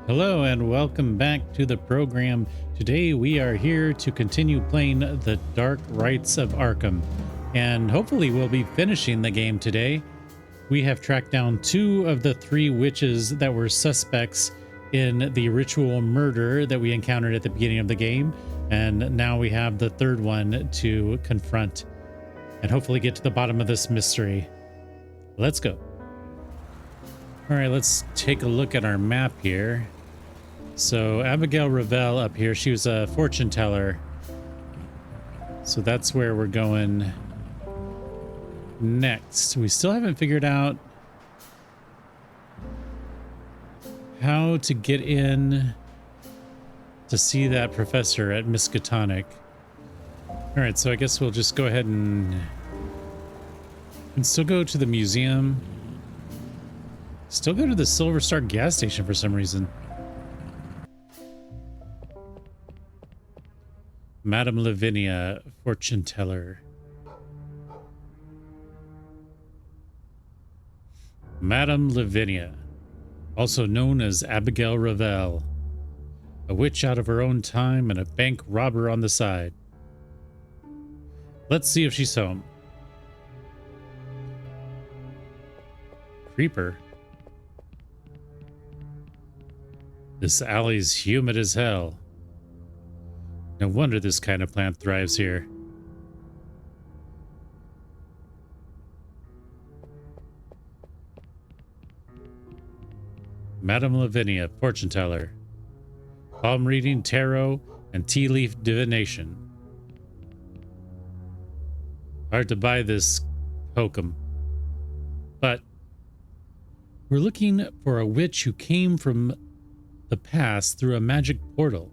Hello and welcome back to the program. Today we are here to continue playing the Dark Rites of Arkham, and hopefully we'll be finishing the game today. We have tracked down 2 of the 3 witches that were suspects in the ritual murder that we encountered at the beginning of the game, and now we have the 3rd one to confront and hopefully get to the bottom of this mystery. Let's go. All right, let's take a look at our map here. So Abigail Ravel up here, she was a fortune teller. So that's where we're going next. We still haven't figured out how to get in to see that professor at Miskatonic. All right, so I guess we'll just go ahead and still go to the museum. Still go to the Silver Star gas station for some reason. Madame Lavinia, fortune teller. Madame Lavinia, also known as Abigail Ravel, a witch out of her own time and a bank robber on the side. Let's see if she's home. Creeper. This alley's humid as hell. No wonder this kind of plant thrives here. Madame Lavinia, fortune teller. Palm reading, tarot, and tea leaf divination. Hard to buy this hokum. But we're looking for a witch who came from the past through a magic portal.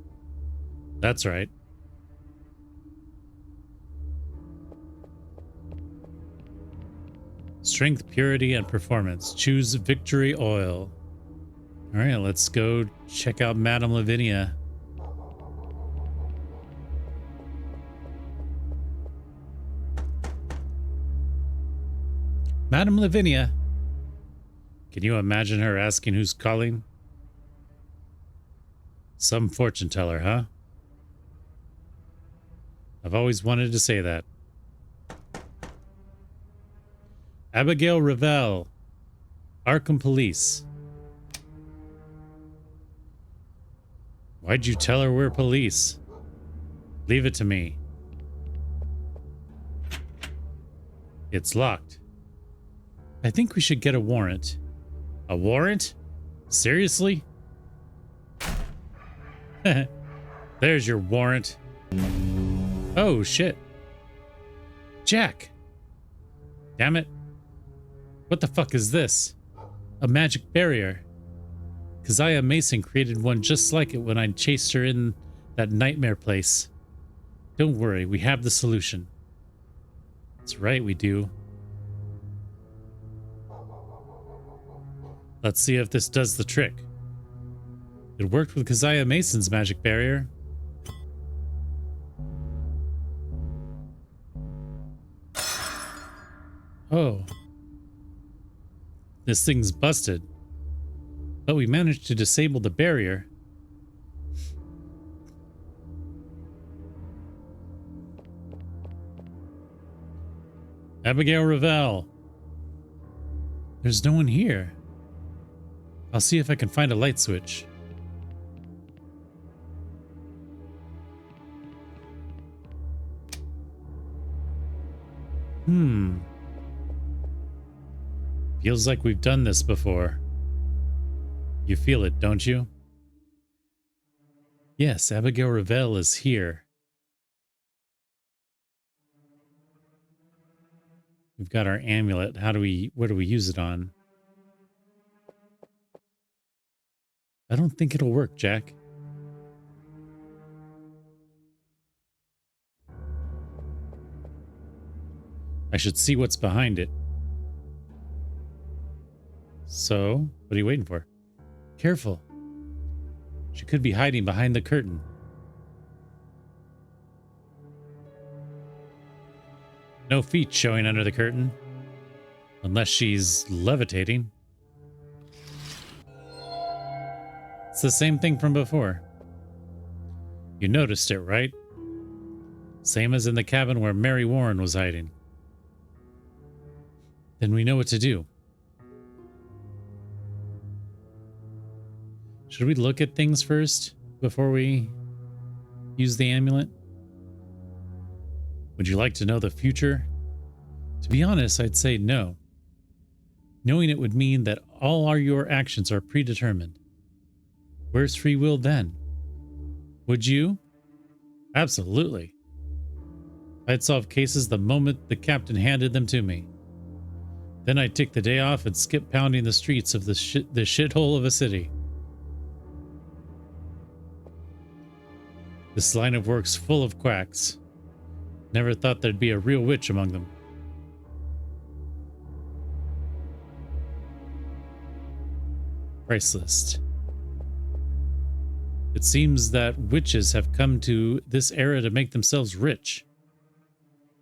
That's right. Strength, purity, and performance. Choose Victory Oil. All right, let's go check out Madame Lavinia. Madame Lavinia. Can you imagine her asking who's calling? Some fortune teller, huh? I've always wanted to say that. Abigail Ravel, Arkham Police. Why'd you tell her we're police? Leave it to me. It's locked. I think we should get a warrant. A warrant? Seriously? There's your warrant. Oh, shit. Jack. Damn it. What the fuck is this? A magic barrier. Keziah Mason created one just like it when I chased her in that nightmare place. Don't worry, we have the solution. That's right, we do. Let's see if this does the trick. It worked with Keziah Mason's magic barrier. Oh. This thing's busted. But we managed to disable the barrier. Abigail Ravel. There's no one here. I'll see if I can find a light switch. Feels like we've done this before. You feel it, don't you? Yes, Abigail Ravel is here. We've got our amulet. What do we use it on? I don't think it'll work, Jack. I should see what's behind it. So, what are you waiting for? Careful. She could be hiding behind the curtain. No feet showing under the curtain. Unless she's levitating. It's the same thing from before. You noticed it, right? Same as in the cabin where Mary Warren was hiding. Then we know what to do. Should we look at things first before we use the amulet? Would you like to know the future? To be honest, I'd say no. Knowing it would mean that all your actions are predetermined. Where's free will then? Would you? Absolutely. I'd solve cases the moment the captain handed them to me. Then I'd take the day off and skip pounding the streets of the shithole of a city. This line of work's full of quacks. Never thought there'd be a real witch among them. Price list. It seems that witches have come to this era to make themselves rich.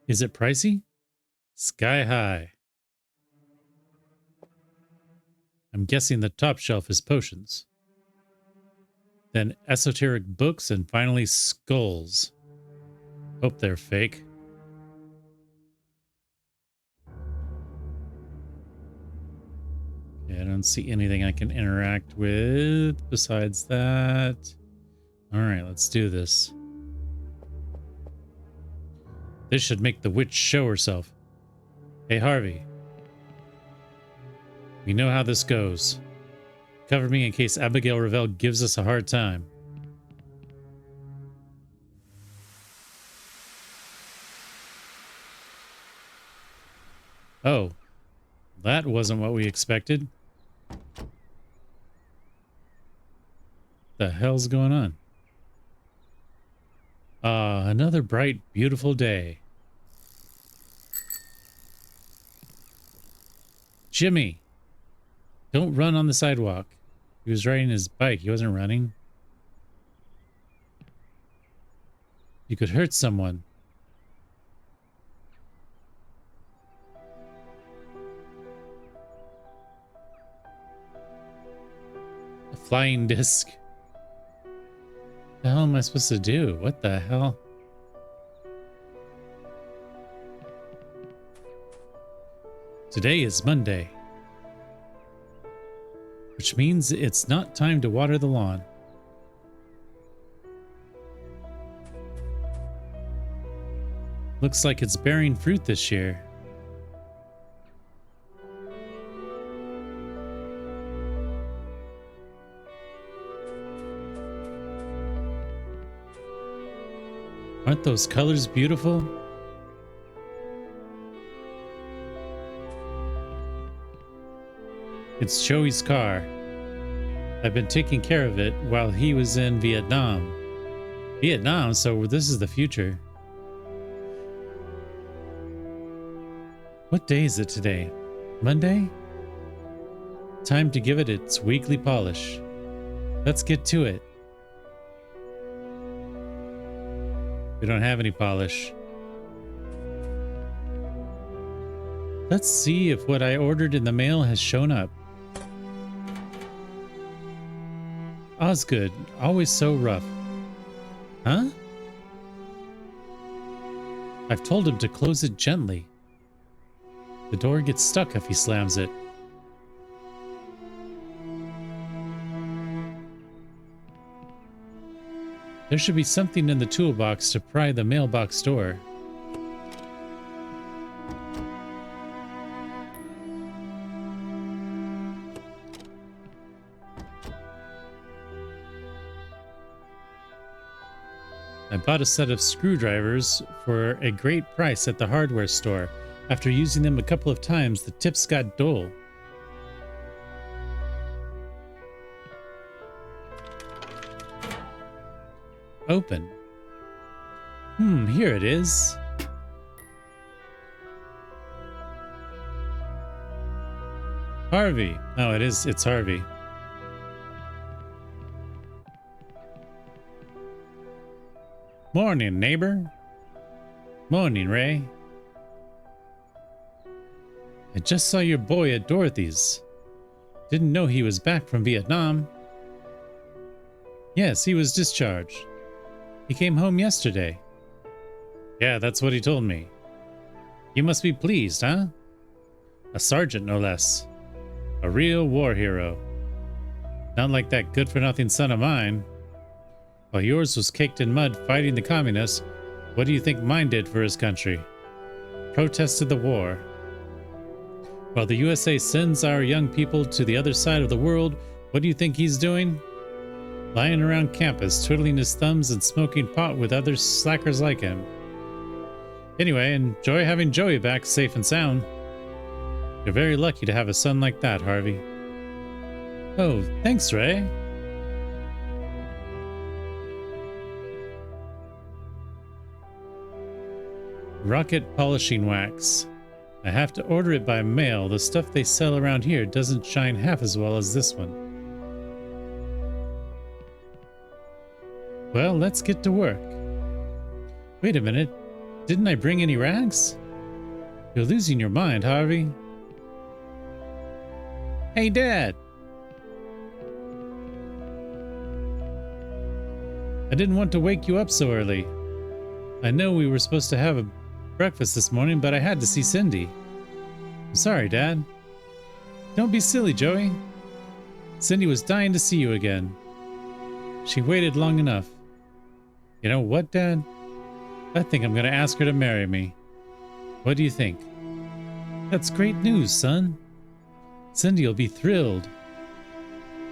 Is it pricey? Sky high. I'm guessing the top shelf is potions. Then esoteric books, and finally skulls. Hope they're fake. Okay, I don't see anything I can interact with besides that. All right, let's do this. This should make the witch show herself. Hey, Harvey. We know how this goes. Cover me in case Abigail Revell gives us a hard time. Oh, that wasn't what we expected. The hell's going on? Another bright, beautiful day. Jimmy, don't run on the sidewalk. He was riding his bike. He wasn't running. You could hurt someone. A flying disc. What the hell am I supposed to do? What the hell? Today is Monday, which means it's not time to water the lawn. Looks like it's bearing fruit this year. Aren't those colors beautiful? It's Joey's car. I've been taking care of it while he was in Vietnam. Vietnam, so this is the future. What day is it today? Monday? Time to give it its weekly polish. Let's get to it. We don't have any polish. Let's see if what I ordered in the mail has shown up. Osgood, always so rough. Huh? I've told him to close it gently. The door gets stuck if he slams it. There should be something in the toolbox to pry the mailbox door. I bought a set of screwdrivers for a great price at the hardware store. After using them a couple of times, the tips got dull. Open. Here it is. Harvey. Oh, it's Harvey. Morning, neighbor. Morning, Ray. I just saw your boy at Dorothy's. Didn't know he was back from Vietnam. Yes, he was discharged. He came home yesterday. Yeah, that's what he told me. You must be pleased, huh? A sergeant, no less. A real war hero. Not like that good-for-nothing son of mine. While yours was caked in mud fighting the communists, what do you think mine did for his country? Protested the war. While the USA sends our young people to the other side of the world, what do you think he's doing? Lying around campus, twiddling his thumbs and smoking pot with other slackers like him. Anyway, enjoy having Joey back safe and sound. You're very lucky to have a son like that, Harvey. Oh, thanks, Ray. Rocket polishing wax. I have to order it by mail. The stuff they sell around here doesn't shine half as well as this one. Well, let's get to work. Wait a minute. Didn't I bring any rags? You're losing your mind, Harvey. Hey, Dad. I didn't want to wake you up so early. I know we were supposed to have a breakfast this morning, but I had to see Cindy. I'm sorry, Dad. Don't be silly, Joey. Cindy was dying to see you again. She waited long enough. You know what, Dad? I think I'm going to ask her to marry me. What do you think? That's great news, son. Cindy will be thrilled.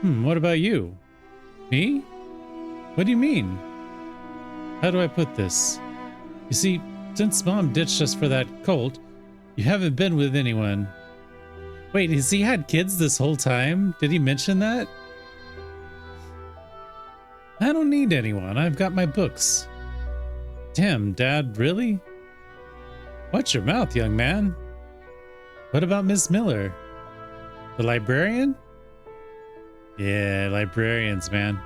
What about you? Me? What do you mean? How do I put this? You see, since Mom ditched us for that cult, you haven't been with anyone. Wait, has he had kids this whole time? Did he mention that? I don't need anyone. I've got my books. Damn, Dad, really? Watch your mouth, young man. What about Miss Miller? The librarian? Yeah, librarians, man.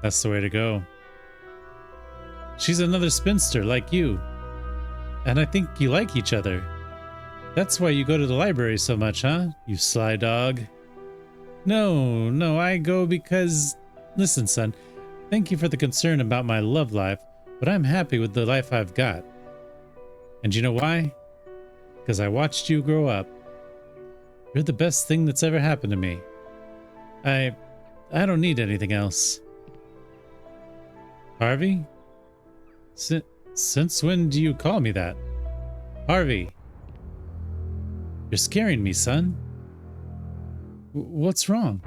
That's the way to go. She's another spinster like you. And I think you like each other. That's why you go to the library so much, huh? You sly dog. No, I go because... Listen, son, thank you for the concern about my love life, but I'm happy with the life I've got. And you know why? Because I watched you grow up. You're the best thing that's ever happened to me. I don't need anything else. Harvey? Since when do you call me that? Harvey. You're scaring me, son. What's wrong?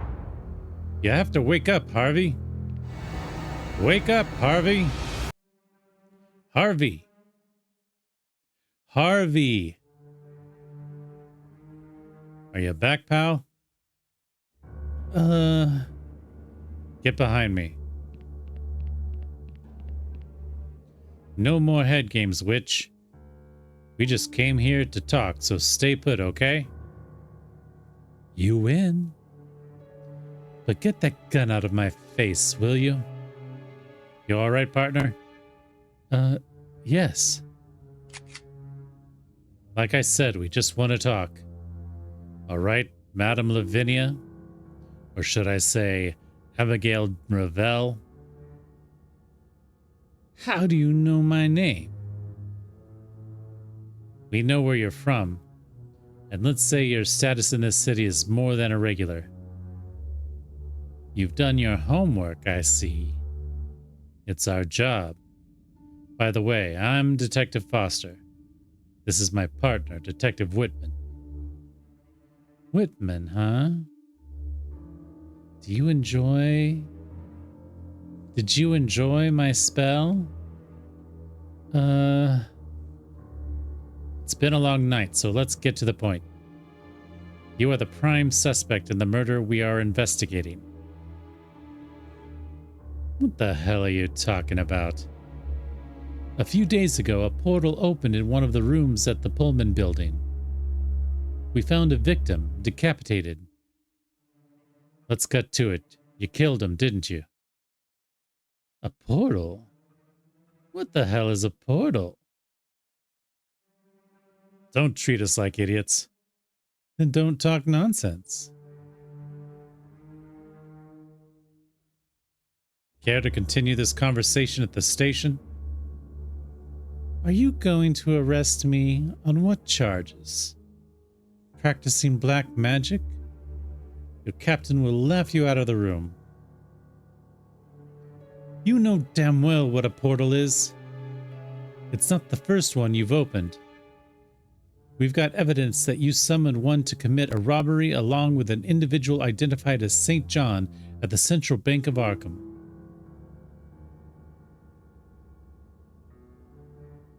You have to wake up, Harvey. Wake up, Harvey. Harvey. Harvey. Are you back, pal? Get behind me. No more head games, witch. We just came here to talk, so stay put, okay? You win. But get that gun out of my face, will you? You all right, partner? Yes. Like I said, we just want to talk. All right, Madame Lavinia? Or should I say, Abigail Ravel? How do you know my name? We know where you're from. And let's say your status in this city is more than irregular. You've done your homework, I see. It's our job. By the way, I'm Detective Foster. This is my partner, Detective Whitman. Whitman, huh? Did you enjoy my spell? It's been a long night, so let's get to the point. You are the prime suspect in the murder we are investigating. What the hell are you talking about? A few days ago, a portal opened in one of the rooms at the Pullman building. We found a victim, decapitated. Let's cut to it. You killed him, didn't you? A portal? What the hell is a portal? Don't treat us like idiots. Then don't talk nonsense. Care to continue this conversation at the station? Are you going to arrest me on what charges? Practicing black magic? Your captain will laugh you out of the room. You know damn well what a portal is. It's not the first one you've opened. We've got evidence that you summoned one to commit a robbery along with an individual identified as St. John at the Central Bank of Arkham.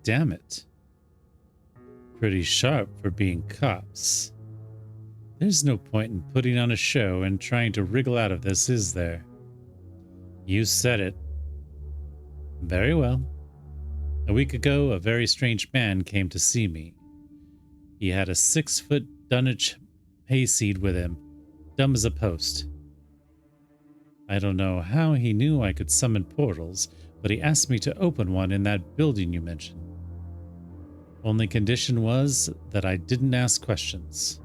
Damn it. Pretty sharp for being cops. There's no point in putting on a show and trying to wriggle out of this, is there? You said it. Very well. A week ago, a very strange man came to see me. He had a 6-foot Dunwich hayseed with him, dumb as a post. I don't know how he knew I could summon portals, but he asked me to open one in that building you mentioned. Only condition was that I didn't ask questions.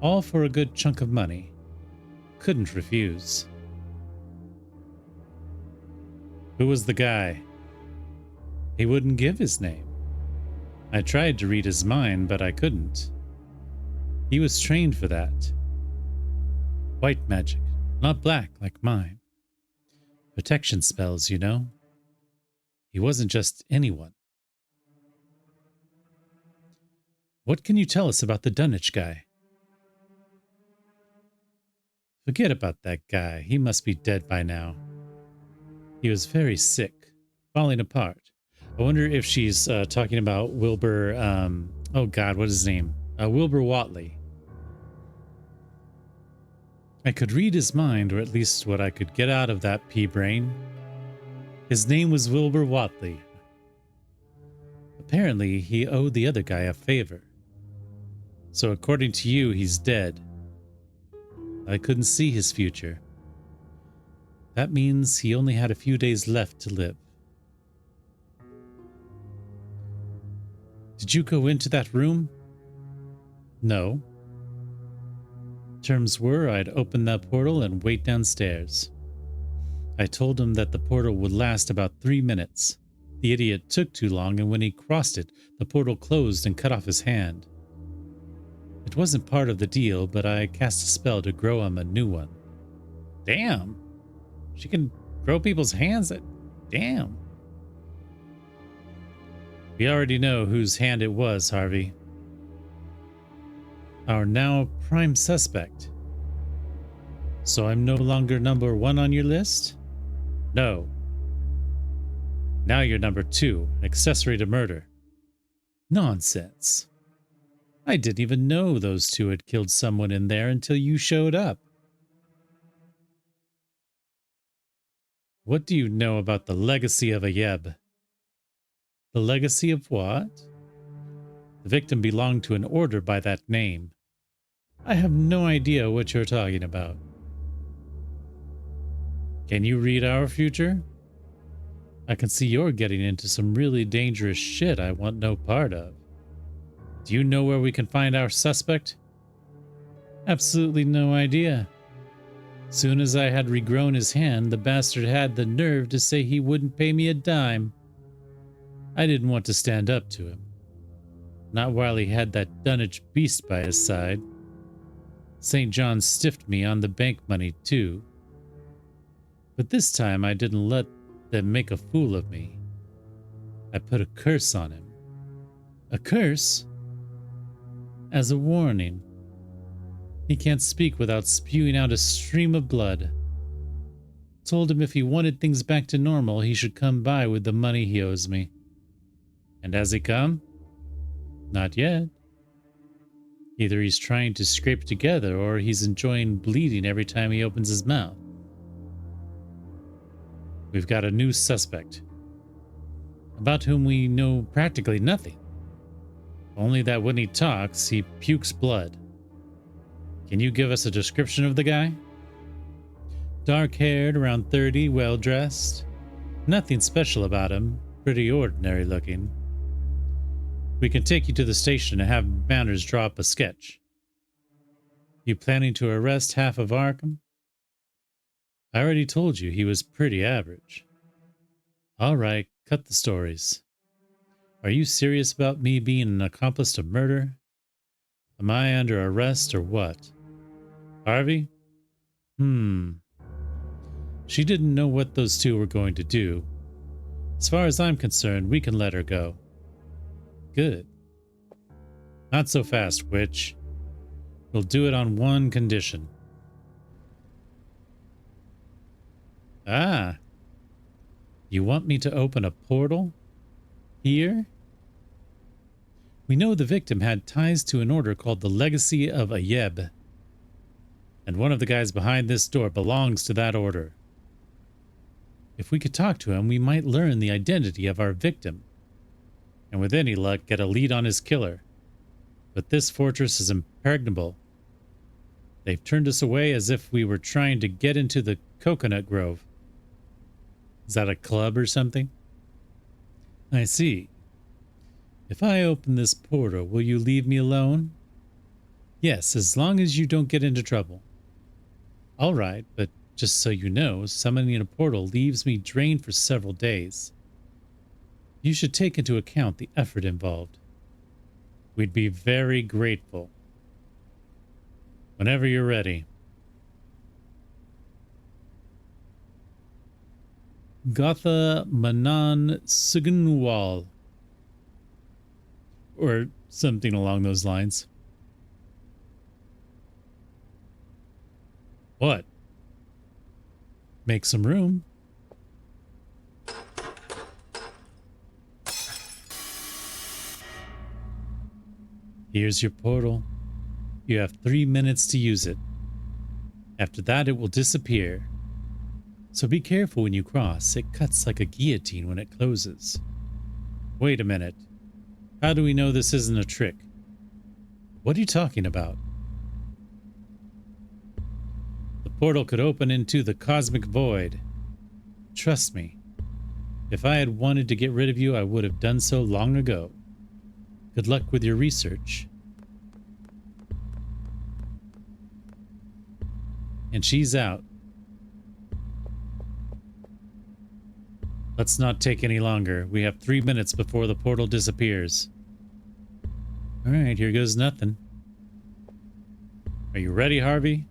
All for a good chunk of money. Couldn't refuse. Who was the guy? He wouldn't give his name. I tried to read his mind, but I couldn't. He was trained for that. White magic, not black like mine. Protection spells, you know. He wasn't just anyone. What can you tell us about the Dunwich guy? Forget about that guy. He must be dead by now. He was very sick, falling apart. I wonder if she's talking about Wilbur, oh God, what is his name? Wilbur Whatley. I could read his mind, or at least what I could get out of that pea-brain. His name was Wilbur Whatley. Apparently, he owed the other guy a favor. So according to you, he's dead. I couldn't see his future. That means he only had a few days left to live. Did you go into that room? No. Terms were I'd open that portal and wait downstairs. I told him that the portal would last about 3 minutes. The idiot took too long, and when he crossed it, the portal closed and cut off his hand. It wasn't part of the deal, but I cast a spell to grow him a new one. Damn! She can grow people's hands? Damn! We already know whose hand it was, Harvey. Our now prime suspect. So I'm no longer number 1 on your list? No. Now you're number 2, accessory to murder. Nonsense. I didn't even know those two had killed someone in there until you showed up. What do you know about the legacy of a Yeb? The legacy of what? The victim belonged to an order by that name. I have no idea what you're talking about. Can you read our future? I can see you're getting into some really dangerous shit I want no part of. Do you know where we can find our suspect? Absolutely no idea. Soon as I had regrown his hand, the bastard had the nerve to say he wouldn't pay me a dime. I didn't want to stand up to him. Not while he had that Dunwich beast by his side. St. John stiffed me on the bank money, too. But this time I didn't let them make a fool of me. I put a curse on him. A curse? As a warning. He can't speak without spewing out a stream of blood. Told him if he wanted things back to normal, he should come by with the money he owes me. And has he come? Not yet. Either he's trying to scrape together or he's enjoying bleeding every time he opens his mouth. We've got a new suspect, about whom we know practically nothing. Only that when he talks, he pukes blood. Can you give us a description of the guy? Dark-haired, around 30, well-dressed. Nothing special about him, pretty ordinary looking. We can take you to the station and have Manners draw up a sketch. You planning to arrest half of Arkham? I already told you he was pretty average. All right, cut the stories. Are you serious about me being an accomplice to murder? Am I under arrest or what? Harvey? She didn't know what those two were going to do. As far as I'm concerned, we can let her go. Good. Not so fast, witch. We'll do it on one condition. Ah. You want me to open a portal? Here? We know the victim had ties to an order called the Legacy of Ayeb. And one of the guys behind this door belongs to that order. If we could talk to him, we might learn the identity of our victim. And with any luck, get a lead on his killer. But this fortress is impregnable. They've turned us away as if we were trying to get into the coconut grove. Is that a club or something? I see. If I open this portal, will you leave me alone? Yes, as long as you don't get into trouble. All right, but just so you know, summoning a portal leaves me drained for several days. You should take into account the effort involved. We'd be very grateful. Whenever you're ready. Gotha Manan Sugunwal. Or something along those lines. What? Make some room. Here's your portal. You have 3 minutes to use it. After that, it will disappear. So be careful when you cross. It cuts like a guillotine when it closes. Wait a minute. How do we know this isn't a trick? What are you talking about? The portal could open into the cosmic void. Trust me. If I had wanted to get rid of you, I would have done so long ago. Good luck with your research. And she's out. Let's not take any longer. We have 3 minutes before the portal disappears. All right, here goes nothing. Are you ready, Harvey?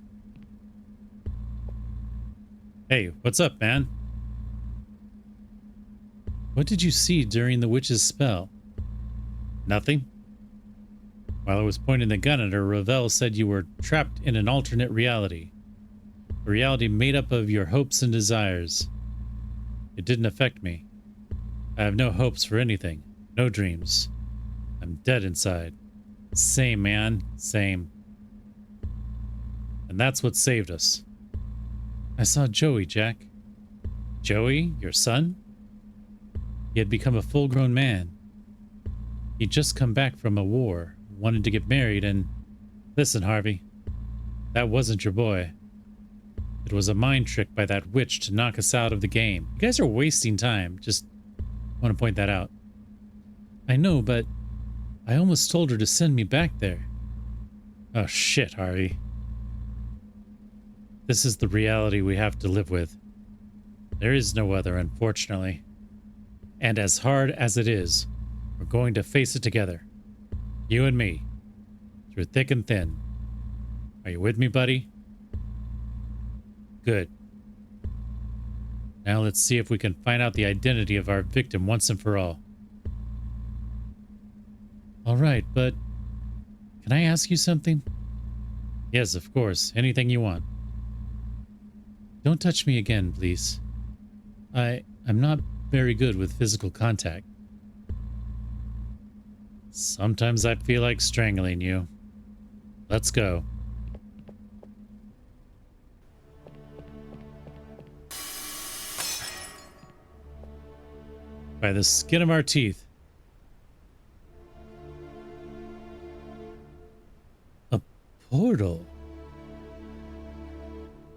Hey, what's up, man? What did you see during the witch's spell? Nothing. While I was pointing the gun at her, Ravel said you were trapped in an alternate reality. A reality made up of your hopes and desires. It didn't affect me. I have no hopes for anything. No dreams. I'm dead inside. Same, man. Same. And that's what saved us. I saw Joey, Jack. Joey? Your son? He had become a full-grown man. He'd just come back from a war, wanted to get married, and... Listen, Harvey. That wasn't your boy. It was a mind trick by that witch to knock us out of the game. You guys are wasting time. Just want to point that out. I know, but I almost told her to send me back there. Oh shit, Harvey. This is the reality we have to live with. There is no other, unfortunately. And as hard as it is, we're going to face it together. You and me. Through thick and thin. Are you with me, buddy? Good. Now let's see if we can find out the identity of our victim once and for all. All right, but can I ask you something? Yes, of course. Anything you want. Don't touch me again, please. I'm not very good with physical contact. Sometimes I feel like strangling you. Let's go. By the skin of our teeth. A portal?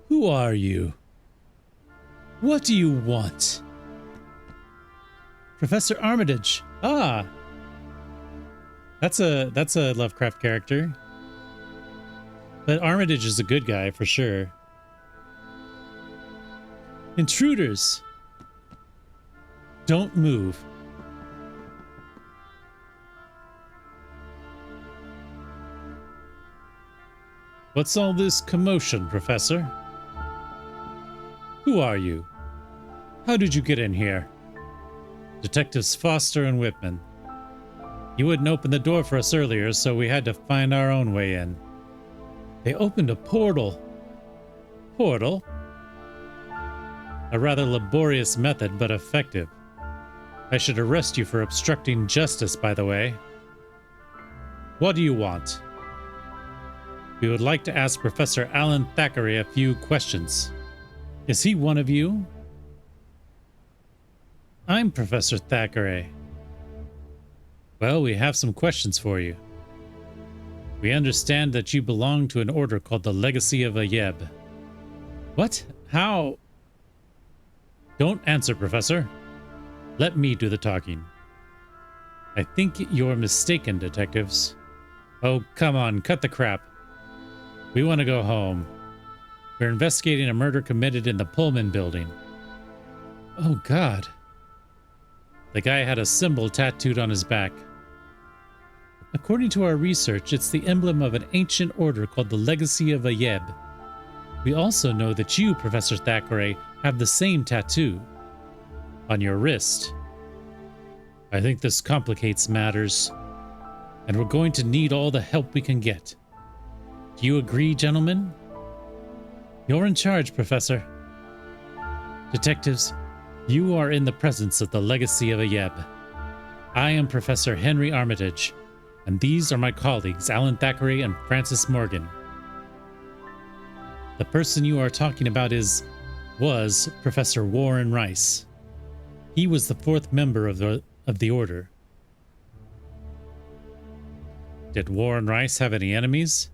Who are you? What do you want? Professor Armitage. Ah. That's a Lovecraft character. But Armitage is a good guy for sure. Intruders! Don't move. What's all this commotion, Professor? Who are you? How did you get in here? Detectives Foster and Whitman. You wouldn't open the door for us earlier, so we had to find our own way in. They opened a portal. Portal? A rather laborious method, but effective. I should arrest you for obstructing justice, by the way. What do you want? We would like to ask Professor Alan Thackeray a few questions. Is he one of you? I'm Professor Thackeray. Well, we have some questions for you. We understand that you belong to an order called the Legacy of Ayeb. What? How? Don't answer, Professor. Let me do the talking. I think you're mistaken, detectives. Oh, come on, cut the crap. We want to go home. We're investigating a murder committed in the Pullman building. Oh, God. The guy had a symbol tattooed on his back. According to our research, it's the emblem of an ancient order called the Legacy of Ayeb. We also know that you, Professor Thackeray, have the same tattoo on your wrist. I think this complicates matters, and we're going to need all the help we can get. Do you agree, gentlemen? You're in charge, Professor. Detectives, you are in the presence of the Legacy of Ayeb. I am Professor Henry Armitage, and these are my colleagues, Alan Thackeray and Francis Morgan. The person you are talking about was Professor Warren Rice. He was the fourth member of the order. Did Warren Rice have any enemies?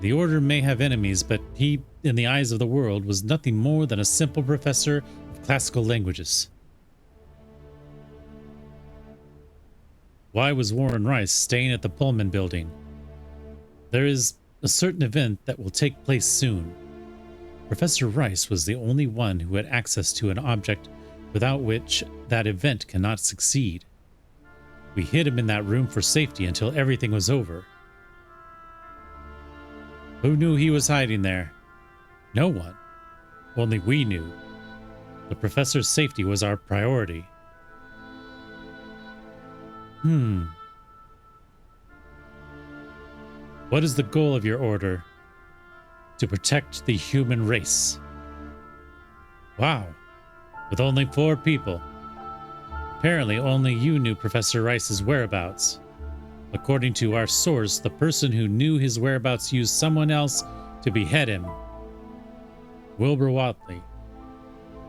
The order may have enemies, but he, in the eyes of the world, was nothing more than a simple professor of classical languages. Why was Warren Rice staying at the Pullman building? There is a certain event that will take place soon. Professor Rice was the only one who had access to an object without which that event cannot succeed. We hid him in that room for safety until everything was over. Who knew he was hiding there? No one. Only we knew. The professor's safety was our priority. What is the goal of your order? To protect the human race. Wow. With only 4 people. Apparently only you knew Professor Rice's whereabouts. According to our source, the person who knew his whereabouts used someone else to behead him. Wilbur Watley.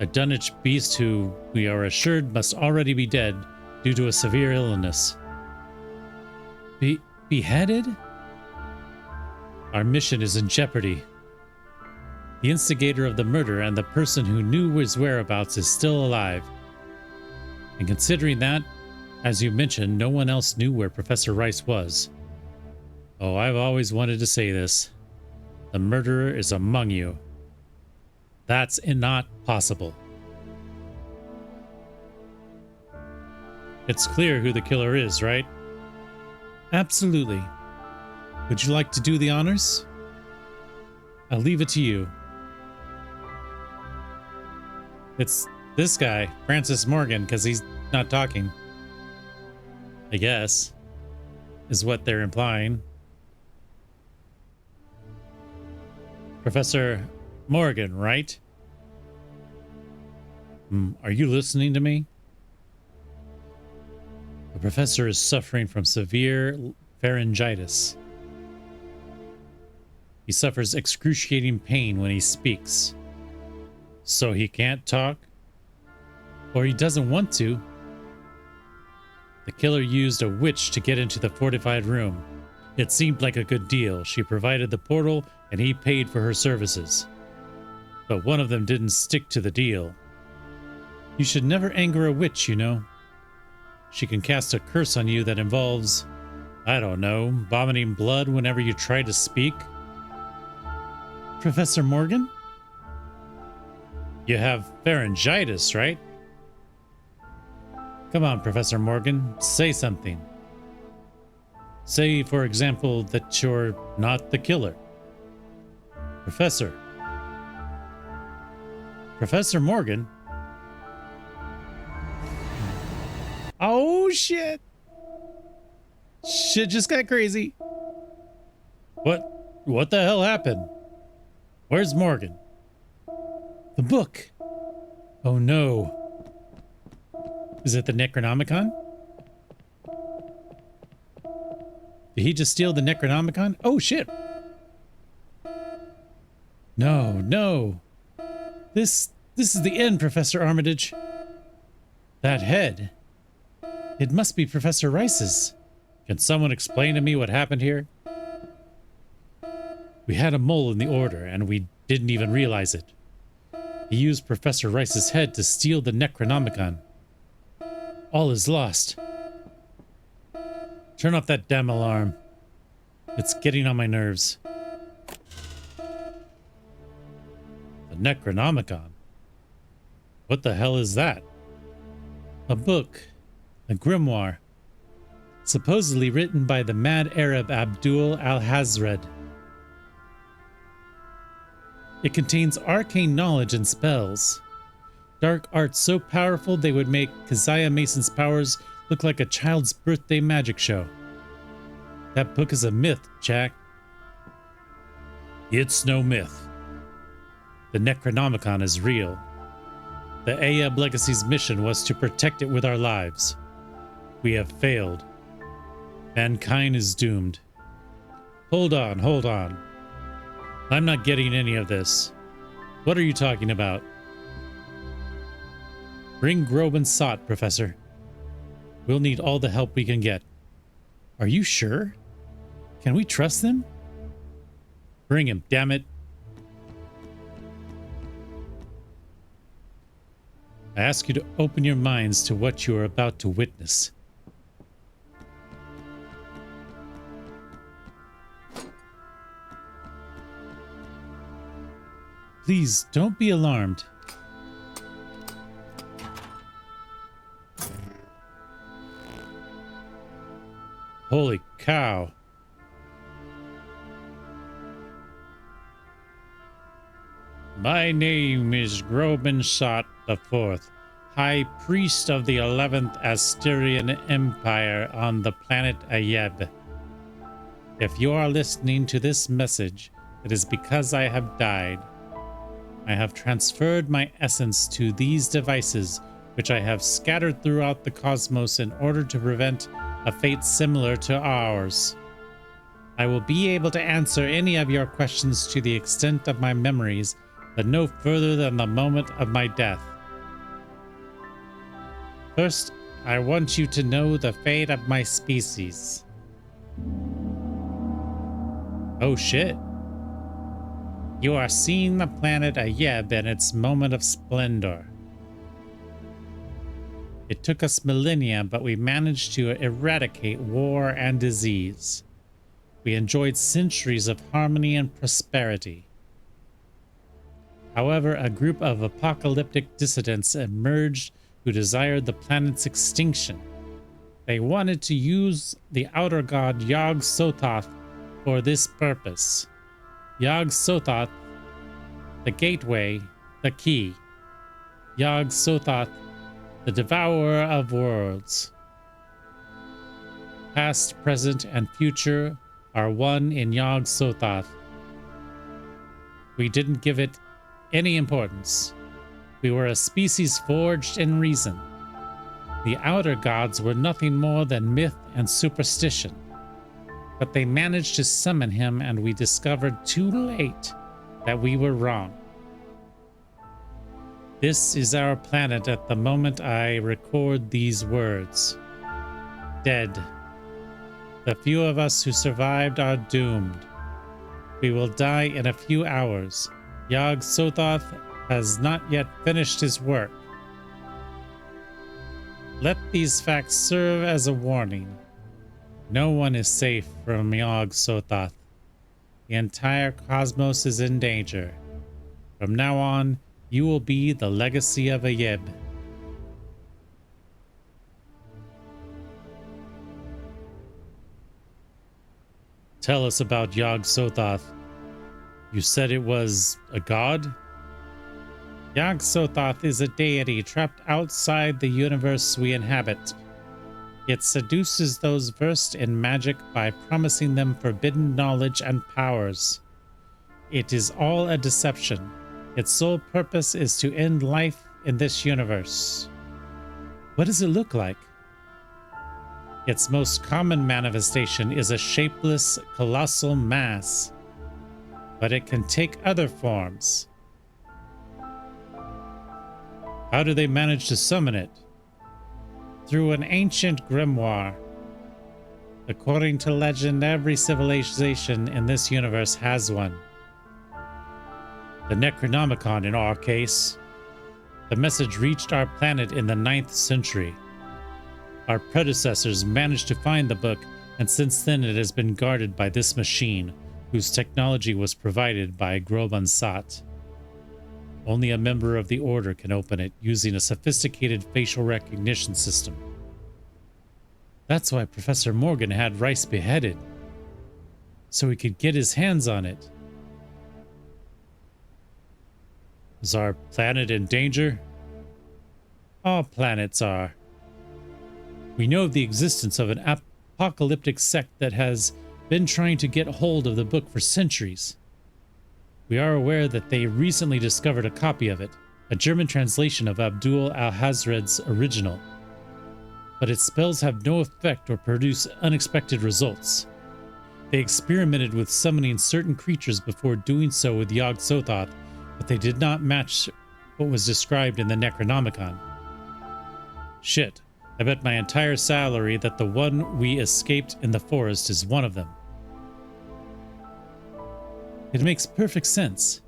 A Dunwich beast who, we are assured, must already be dead due to a severe illness. Beheaded? Our mission is in jeopardy. The instigator of the murder and the person who knew his whereabouts is still alive. And considering that, as you mentioned, no one else knew where Professor Rice was. Oh, I've always wanted to say this. The murderer is among you. That's not possible. It's clear who the killer is, right? Absolutely. Would you like to do the honors? I'll leave it to you. It's this guy, Francis Morgan, because he's not talking. I guess, is what they're implying. Professor Morgan, right? Are you listening to me? The professor is suffering from severe pharyngitis. He suffers excruciating pain when he speaks. So he can't talk? Or he doesn't want to? The killer used a witch to get into the fortified room. It seemed like a good deal. She provided the portal and he paid for her services. But one of them didn't stick to the deal. You should never anger a witch, you know. She can cast a curse on you that involves, I don't know, vomiting blood whenever you try to speak. Professor Morgan? You have pharyngitis, right? Come on, Professor Morgan, say something. Say, for example, that you're not the killer. Professor. Professor Morgan? Oh, shit. Shit just got crazy. What the hell happened? Where's Morgan? The book. Oh, no. Is it the Necronomicon? Did he just steal the Necronomicon? Oh, shit. No, no. This is the end, Professor Armitage. That head. It must be Professor Rice's. Can someone explain to me what happened here? We had a mole in the Order, and we didn't even realize it. He used Professor Rice's head to steal the Necronomicon. All is lost. Turn off that damn alarm. It's getting on my nerves. The Necronomicon? What the hell is that? A book. A grimoire. Supposedly written by the mad Arab Abdul al-Hazred. It contains arcane knowledge and spells. Dark arts so powerful they would make Keziah Mason's powers look like a child's birthday magic show. That book is a myth, Jack. It's no myth. The Necronomicon is real. The Ayab Legacy's mission was to protect it with our lives. We have failed. Mankind is doomed. Hold on, hold on. I'm not getting any of this. What are you talking about? Bring Grobe and Sot, Professor. We'll need all the help we can get. Are you sure? Can we trust them? Bring him, damn it. I ask you to open your minds to what you are about to witness. Please, don't be alarmed. Holy cow. My name is Groban Sot IV, High Priest of the 11th Asterian Empire on the planet Ayeb. If you are listening to this message, it is because I have died. I have transferred my essence to these devices, which I have scattered throughout the cosmos in order to prevent a fate similar to ours. I will be able to answer any of your questions to the extent of my memories, but no further than the moment of my death. First, I want you to know the fate of my species. Oh shit. You are seeing the planet Ayeb in its moment of splendor. It took us millennia, but we managed to eradicate war and disease. We enjoyed centuries of harmony and prosperity. However, a group of apocalyptic dissidents emerged who desired the planet's extinction. They wanted to use the outer god Yog-Sothoth for this purpose. Yog-Sothoth, the gateway, the key. Yog-Sothoth, the devourer of worlds. Past, present, and future are one in Yog-Sothoth. We didn't give it any importance. We were a species forged in reason. The outer gods were nothing more than myth and superstition. But they managed to summon him, and we discovered too late that we were wrong. This is our planet at the moment I record these words. Dead. The few of us who survived are doomed. We will die in a few hours. Yog-Sothoth has not yet finished his work. Let these facts serve as a warning. No one is safe from Yog-Sothoth. The entire cosmos is in danger. From now on, You will be the legacy of a Yeb. Tell us about Yog-Sothoth. You said it was a god? Yog-Sothoth is a deity trapped outside the universe we inhabit. It seduces those versed in magic by promising them forbidden knowledge and powers. It is all a deception. Its sole purpose is to end life in this universe. What does it look like? Its most common manifestation is a shapeless, colossal mass, but it can take other forms. How do they manage to summon it? Through an ancient grimoire. According to legend, every civilization in this universe has one. The Necronomicon in our case. The message reached our planet in the 9th century. Our predecessors managed to find the book, and since then it has been guarded by this machine, whose technology was provided by Grobansat. Only a member of the Order can open it using a sophisticated facial recognition system. That's why Professor Morgan had Rice beheaded, so he could get his hands on it. Is our planet in danger? All planets are. We know of the existence of an apocalyptic sect that has been trying to get hold of the book for centuries. We are aware that they recently discovered a copy of it, a German translation of Abdul al-Hazred's original. But its spells have no effect or produce unexpected results. They experimented with summoning certain creatures before doing so with Yog-Sothoth, but they did not match what was described in the Necronomicon. Shit, I bet my entire salary that the one we escaped in the forest is one of them. It makes perfect sense.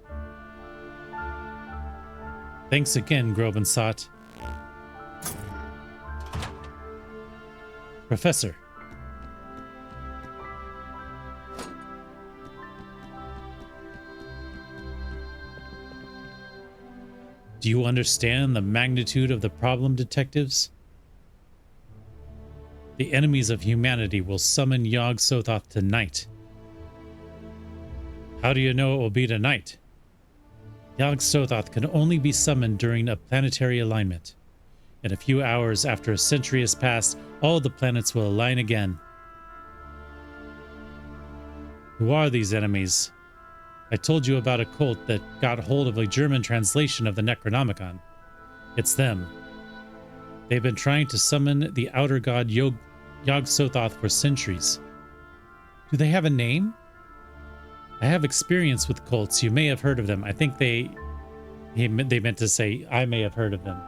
Thanks again, Grobansat. Professor. Do you understand the magnitude of the problem, detectives? The enemies of humanity will summon Yog-Sothoth tonight. How do you know it will be tonight? Yog-Sothoth can only be summoned during a planetary alignment. In a few hours after a century has passed, all the planets will align again. Who are these enemies? I told you about a cult that got hold of a German translation of the Necronomicon. It's them. They've been trying to summon the outer god Yog-Sothoth for centuries. Do they have a name? I have experience with cults. You may have heard of them. I think they meant to say I may have heard of them.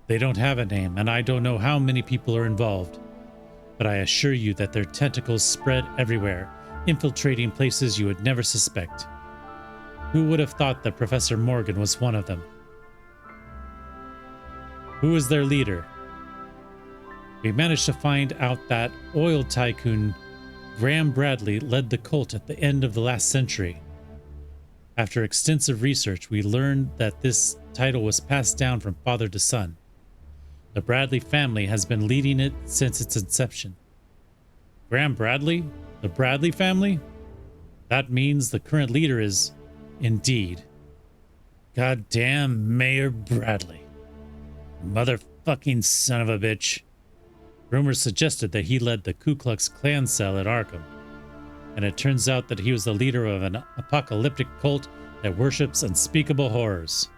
They don't have a name, and I don't know how many people are involved. But I assure you that their tentacles spread everywhere, infiltrating places you would never suspect. Who would have thought that Professor Morgan was one of them? Who is their leader? We managed to find out that oil tycoon Graham Bradley led the cult at the end of the last century. After extensive research, we learned that this title was passed down from father to son. The Bradley family has been leading it since its inception. Graham Bradley? The Bradley family? That means the current leader is, indeed, goddamn Mayor Bradley. Motherfucking son of a bitch. Rumors suggested that he led the Ku Klux Klan cell at Arkham, and it turns out that he was the leader of an apocalyptic cult that worships unspeakable horrors.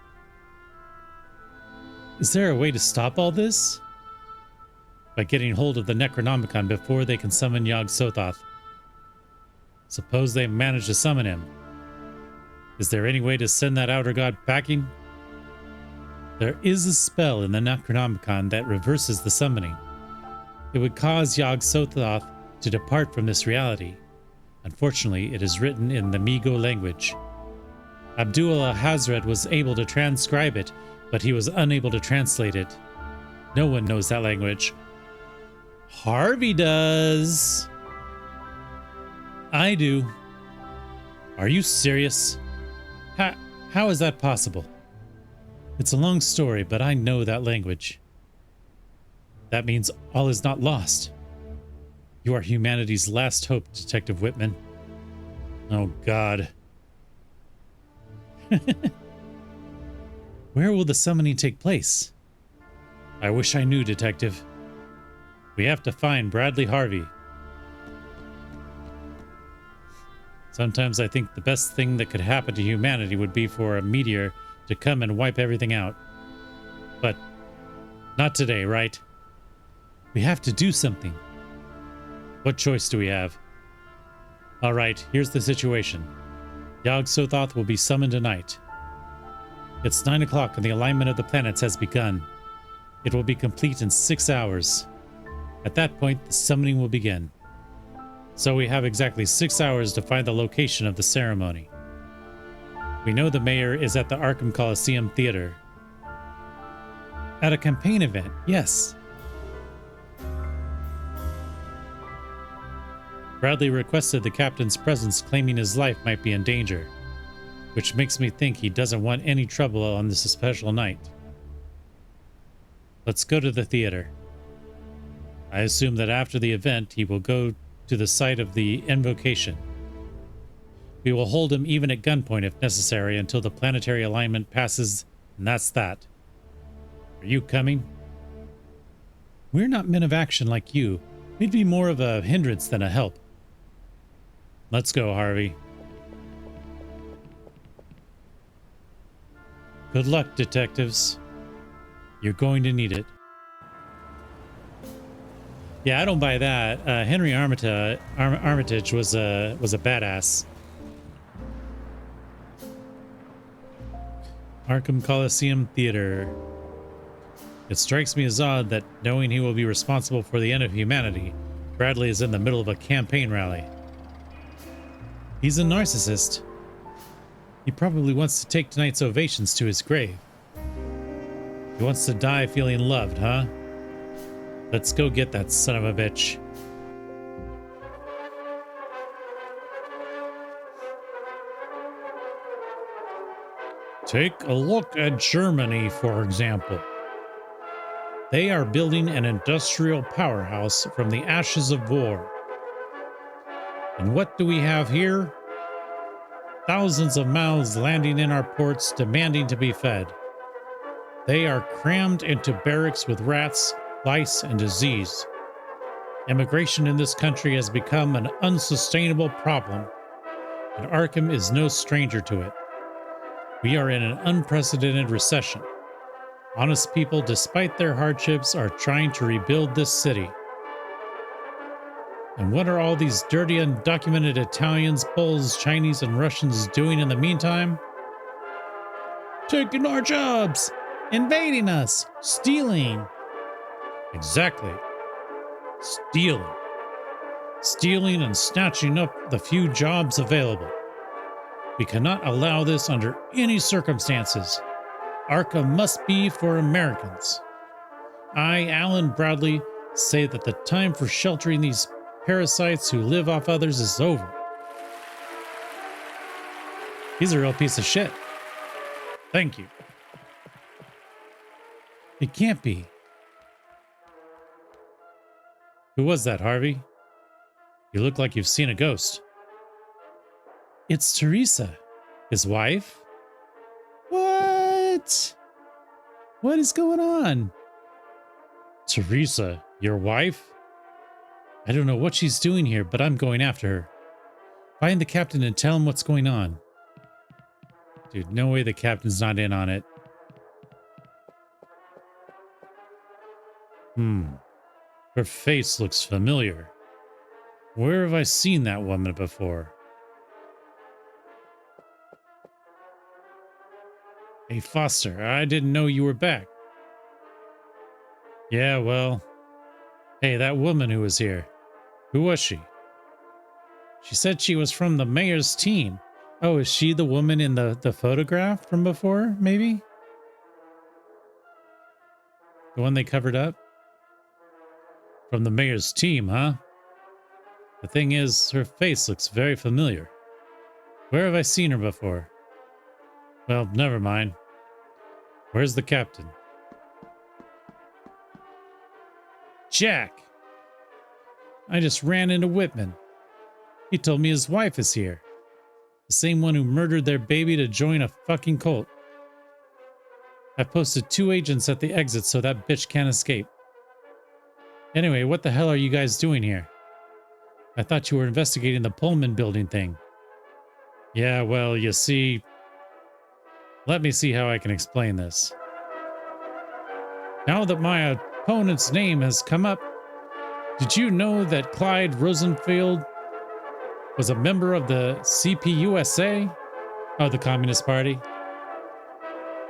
Is there a way to stop all this? By getting hold of the Necronomicon before they can summon Yog-Sothoth. Suppose they manage to summon him. Is there any way to send that outer god packing? There is a spell in the Necronomicon that reverses the summoning. It would cause Yog-Sothoth to depart from this reality. Unfortunately, it is written in the Migo language. Abdul al-Hazred was able to transcribe it, but he was unable to translate it. No one knows that language. Harvey does. I do. Are you serious? How, how is that possible? It's a long story, but I know that language. That means all is not lost. You are humanity's last hope, Detective Whitman. Oh, God. Where will the summoning take place? I wish I knew, Detective. We have to find Bradley Harvey. Sometimes I think the best thing that could happen to humanity would be for a meteor to come and wipe everything out. But not today, right? We have to do something. What choice do we have? All right, here's the situation. Yog-Sothoth will be summoned tonight. It's 9 o'clock and the alignment of the planets has begun. It will be complete in 6 hours. At that point, the summoning will begin. So we have exactly 6 hours to find the location of the ceremony. We know the mayor is at the Arkham Coliseum Theater. At a campaign event, yes. Bradley requested the captain's presence, claiming his life might be in danger, which makes me think he doesn't want any trouble on this special night. Let's go to the theater. I assume that after the event, he will go to the site of the invocation. We will hold him even at gunpoint if necessary until the planetary alignment passes, and that's that. Are you coming? We're not men of action like you. We'd be more of a hindrance than a help. Let's go, Harvey. Good luck, detectives. You're going to need it. Yeah, I don't buy that. Henry Armitage was a badass. Arkham Coliseum Theater. It strikes me as odd that, knowing he will be responsible for the end of humanity, Bradley is in the middle of a campaign rally. He's a narcissist. He probably wants to take tonight's ovations to his grave. He wants to die feeling loved, huh? Let's go get that son of a bitch. Take a look at Germany, for example. They are building an industrial powerhouse from the ashes of war. And what do we have here? Thousands of mouths landing in our ports demanding to be fed. They are crammed into barracks with rats, lice, and disease. Immigration in this country has become an unsustainable problem, and Arkham is no stranger to it. We are in an unprecedented recession. Honest people, despite their hardships, are trying to rebuild this city. And what are all these dirty, undocumented Italians, Poles, Chinese, and Russians doing in the meantime? Taking our jobs! Invading us! Stealing! Exactly. Stealing. Stealing and snatching up the few jobs available. We cannot allow this under any circumstances. Arkham must be for Americans. I, Alan Bradley, say that the time for sheltering these parasites who live off others is over. He's a real piece of shit. Thank you. It can't be. Who was that, Harvey? You look like you've seen a ghost. It's Teresa, his wife. What? What is going on? Teresa, your wife? I don't know what she's doing here, but I'm going after her. Find the captain and tell him what's going on. Dude, no way the captain's not in on it. Her face looks familiar. Where have I seen that woman before? Hey, Foster, I didn't know you were back. Yeah, well... Hey, that woman who was here. Who was she? She said she was from the mayor's team. Oh, is she the woman in the photograph from before, maybe? The one they covered up? From the mayor's team, huh? The thing is, her face looks very familiar. Where have I seen her before? Well, never mind. Where's the captain? Jack! I just ran into Whitman. He told me his wife is here. The same one who murdered their baby to join a fucking cult. I've posted 2 agents at the exit so that bitch can't escape. Anyway, what the hell are you guys doing here? I thought you were investigating the Pullman building thing. Yeah, well, you see... Let me see how I can explain this. Now that my opponent's name has come up, did you know that Clyde Rosenfield was a member of the CPUSA? Oh, the Communist Party?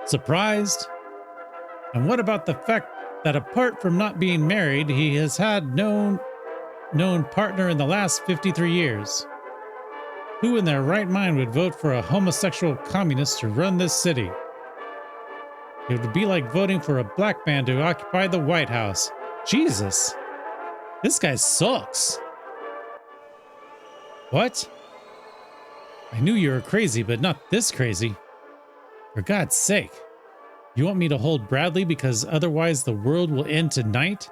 Surprised? And what about the fact that apart from not being married, he has had no known partner in the last 53 years? Who in their right mind would vote for a homosexual communist to run this city? It would be like voting for a black man to occupy the White House. Jesus. This guy sucks. What? I knew you were crazy, but not this crazy. For God's sake. You want me to hold Bradley because otherwise the world will end tonight?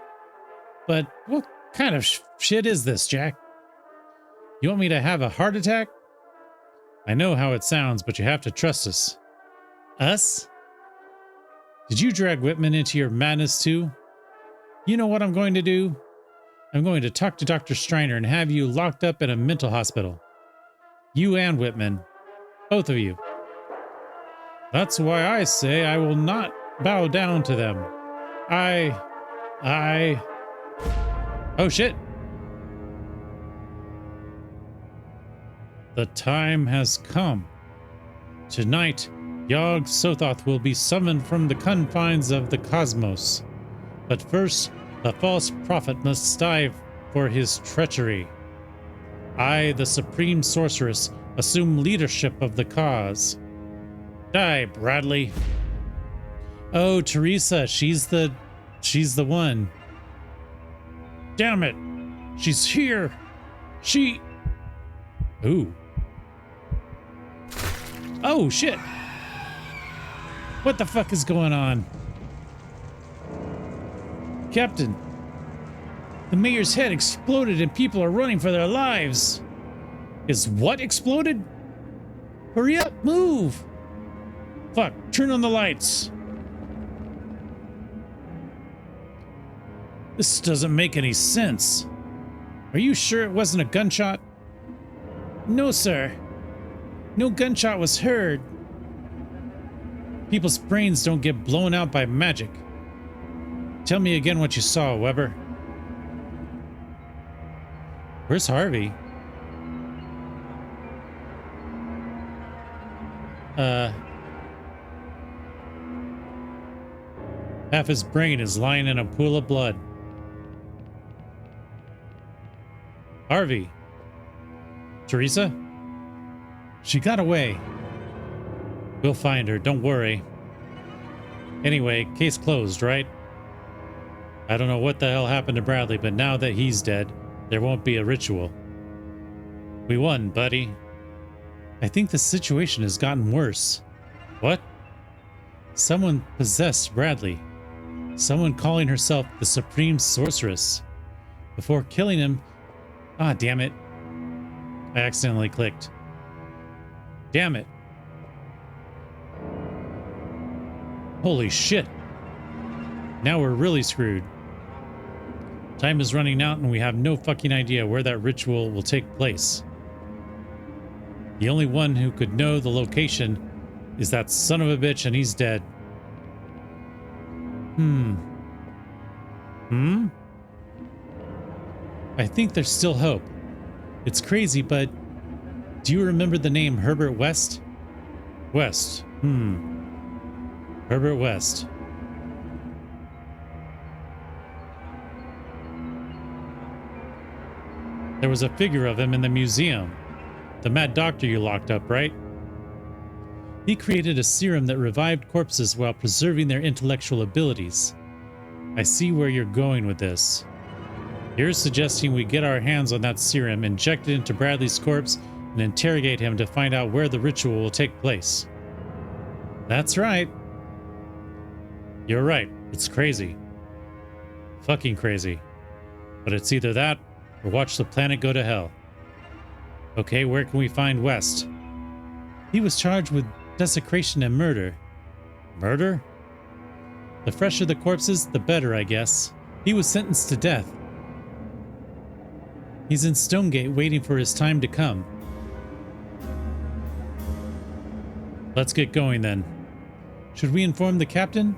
But what kind of shit is this, Jack? You want me to have a heart attack? I know how it sounds, but you have to trust us. Us? Did you drag Whitman into your madness too? You know what I'm going to do? I'm going to talk to Dr. Striner and have you locked up in a mental hospital. You and Whitman. Both of you. That's why I say I will not bow down to them. Oh shit. The time has come. Tonight, Yog Sothoth will be summoned from the confines of the cosmos. But first, the false prophet must die for his treachery. I, the supreme sorceress, assume leadership of the cause. Die, Bradley. Oh, Teresa, she's the one. Damn it. She's here. Ooh. Oh, shit. What the fuck is going on? Captain, the mayor's head exploded and people are running for their lives. Is what exploded? Hurry up, move. Fuck, turn on the lights. This doesn't make any sense. Are you sure it wasn't a gunshot? No, sir. No gunshot was heard. People's brains don't get blown out by magic. Tell me again what you saw, Weber. Where's Harvey? Half his brain is lying in a pool of blood. Harvey. Teresa? She got away. We'll find her, don't worry. Anyway, case closed, right? I don't know what the hell happened to Bradley, but now that he's dead, there won't be a ritual. We won, buddy. I think the situation has gotten worse. What? Someone possessed Bradley. Someone calling herself the Supreme Sorceress. Before killing him... Ah, damn it. I accidentally clicked. Damn it. Holy shit. Now we're really screwed. Time is running out and we have no fucking idea where that ritual will take place. The only one who could know the location is that son of a bitch, and he's dead. I think there's still hope. It's crazy, but do you remember the name Herbert West? West. Herbert West. There was a figure of him in the museum. The mad doctor you locked up, right? He created a serum that revived corpses while preserving their intellectual abilities. I see where you're going with this. You're suggesting we get our hands on that serum, inject it into Bradley's corpse, and interrogate him to find out where the ritual will take place. That's right. You're right. It's crazy. Fucking crazy. But it's either that or watch the planet go to hell. Okay, where can we find West? He was charged with desecration and murder. Murder? The fresher the corpses, the better, I guess. He was sentenced to death. He's in Stonegate waiting for his time to come. Let's get going then. Should we inform the captain?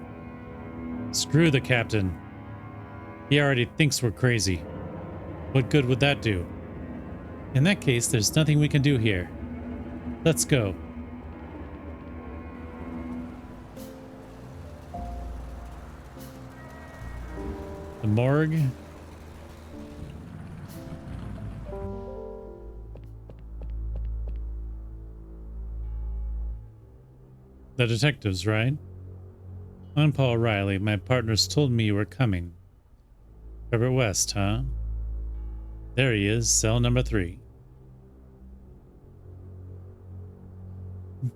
Screw the captain. He already thinks we're crazy. What good would that do? In that case, there's nothing we can do here. Let's go. The morgue. The detectives, right? I'm Paul Riley. My partners told me you were coming. Herbert West, huh? There he is, cell number 3.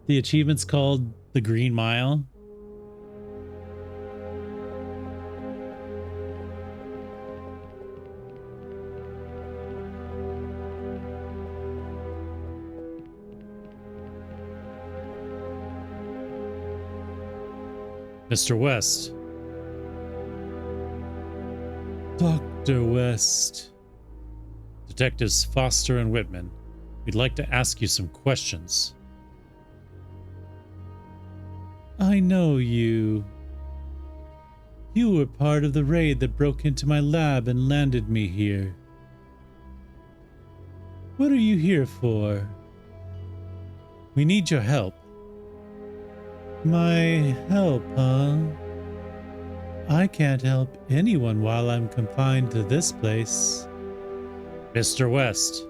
The achievement's called the Green Mile. Mr. West. Dr. West. Detectives Foster and Whitman. We'd like to ask you some questions. I know you. You were part of the raid that broke into my lab and landed me here. What are you here for? We need your help. My help, huh? I can't help anyone while I'm confined to this place. Mr. West.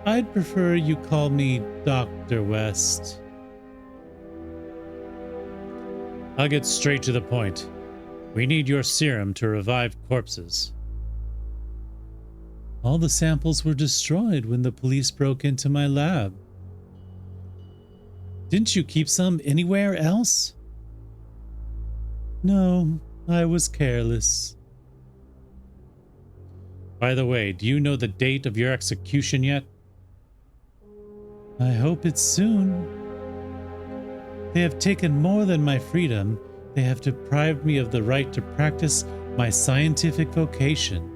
I'd prefer you call me Dr. West. I'll get straight to the point. We need your serum to revive corpses. All the samples were destroyed when the police broke into my lab. Didn't you keep some anywhere else? No, I was careless. By the way, do you know the date of your execution yet? I hope it's soon. They have taken more than my freedom. They have deprived me of the right to practice my scientific vocation.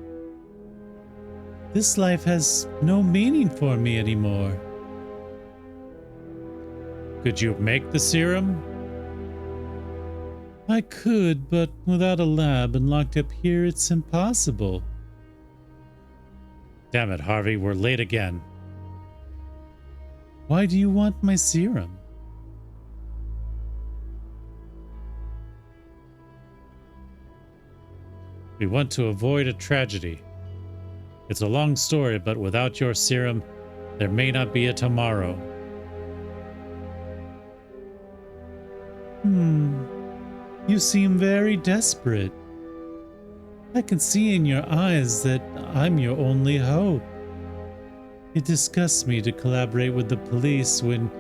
This life has no meaning for me anymore. Could you make the serum? I could, but without a lab and locked up here, it's impossible. Damn it, Harvey, we're late again. Why do you want my serum? We want to avoid a tragedy. It's a long story, but without your serum, there may not be a tomorrow. You seem very desperate. I can see in your eyes that I'm your only hope. It disgusts me to collaborate with the police when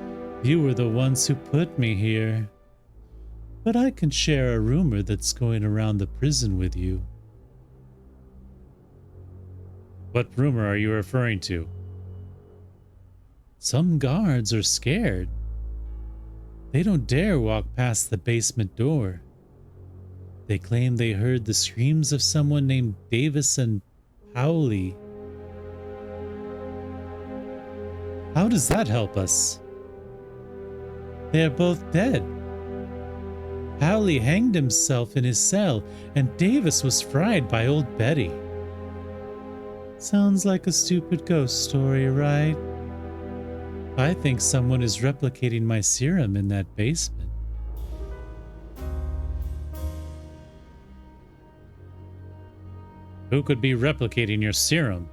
you were the ones who put me here. But I can share a rumor that's going around the prison with you. What rumor are you referring to? Some guards are scared. They don't dare walk past the basement door. They claim they heard the screams of someone named Davis and Powley. How does that help us? They are both dead. Powley hanged himself in his cell, and Davis was fried by old Betty. Sounds like a stupid ghost story, right? I think someone is replicating my serum in that basement. Who could be replicating your serum?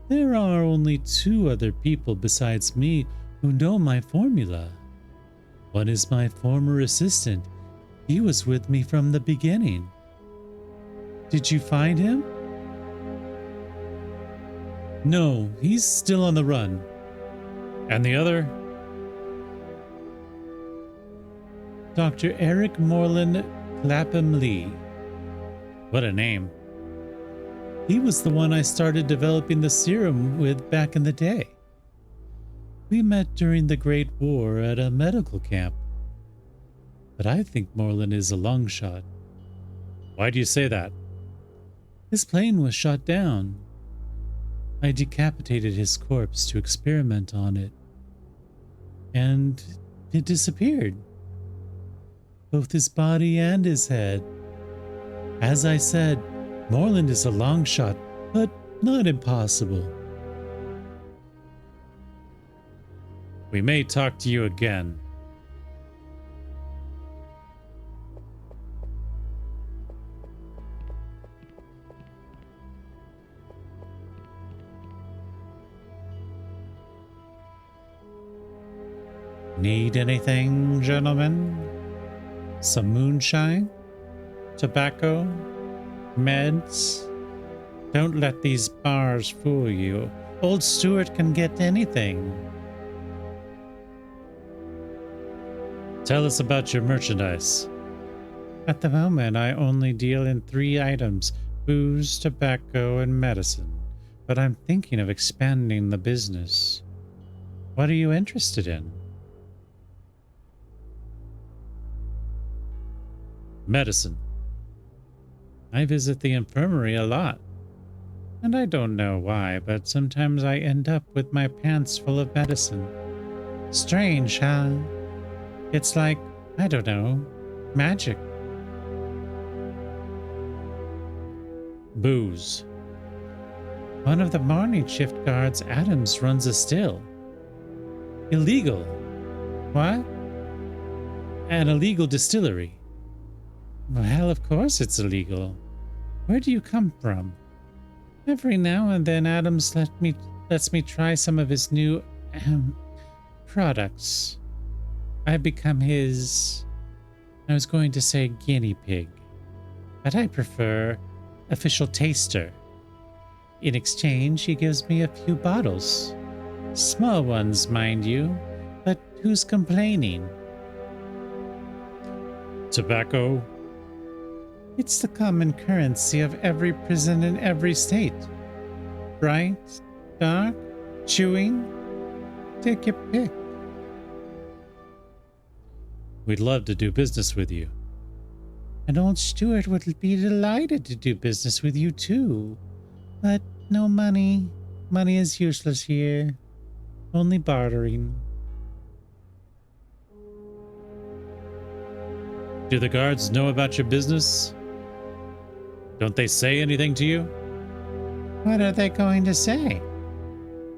There are only 2 other people besides me who know my formula. One is my former assistant. He was with me from the beginning. Did you find him? No, he's still on the run. And the other? Dr. Eric Moreland Clapham Lee. What a name. He was the one I started developing the serum with back in the day. We met during the Great War at a medical camp. But I think Moreland is a long shot. Why do you say that? His plane was shot down. I decapitated his corpse to experiment on it. And it disappeared. Both his body and his head. As I said, Moreland is a long shot, but not impossible. We may talk to you again. Need anything, gentlemen? Some moonshine? Tobacco? Meds? Don't let these bars fool you. Old Stewart can get anything. Tell us about your merchandise. At the moment, I only deal in 3 items: booze, tobacco, and medicine. But I'm thinking of expanding the business. What are you interested in? Medicine. I visit the infirmary a lot. And I don't know why, but sometimes I end up with my pants full of medicine. Strange, huh? It's like, I don't know, magic. Booze. One of the morning shift guards, Adams, runs a still. Illegal. What? An illegal distillery. Well, of course it's illegal. Where do you come from? Every now and then Adams lets me try some of his new products. I've become his, I was going to say guinea pig, but I prefer official taster. In exchange, he gives me a few bottles. Small ones, mind you, but who's complaining? Tobacco? It's the common currency of every prison in every state. Bright, dark, chewing, take your pick. We'd love to do business with you. And old Stewart would be delighted to do business with you too. But no money. Money is useless here. Only bartering. Do the guards know about your business? Don't they say anything to you? What are they going to say?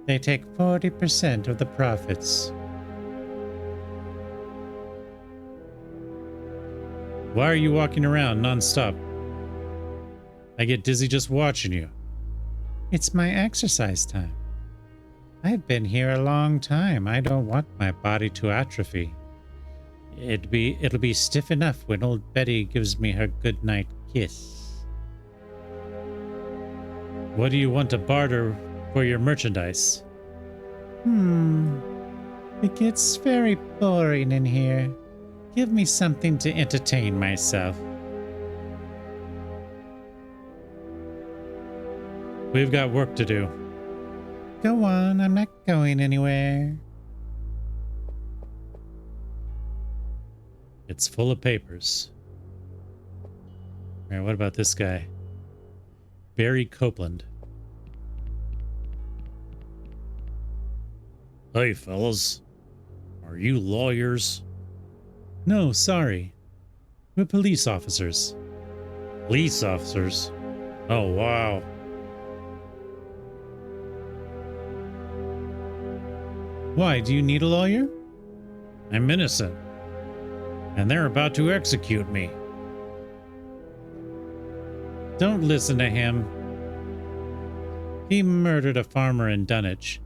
They take 40% of the profits. Why are you walking around non-stop? I get dizzy just watching you. It's my exercise time. I've been here a long time. I don't want my body to atrophy. It'll be stiff enough when old Betty gives me her goodnight kiss. What do you want to barter for your merchandise? It gets very boring in here. Give me something to entertain myself. We've got work to do. Go on, I'm not going anywhere. It's full of papers. All right, what about this guy? Barry Copeland. Hey, fellas. Are you lawyers? No, sorry. We're police officers. Police officers? Oh, wow. Why, do you need a lawyer? I'm innocent. And they're about to execute me. Don't listen to him. He murdered a farmer in Dunwich.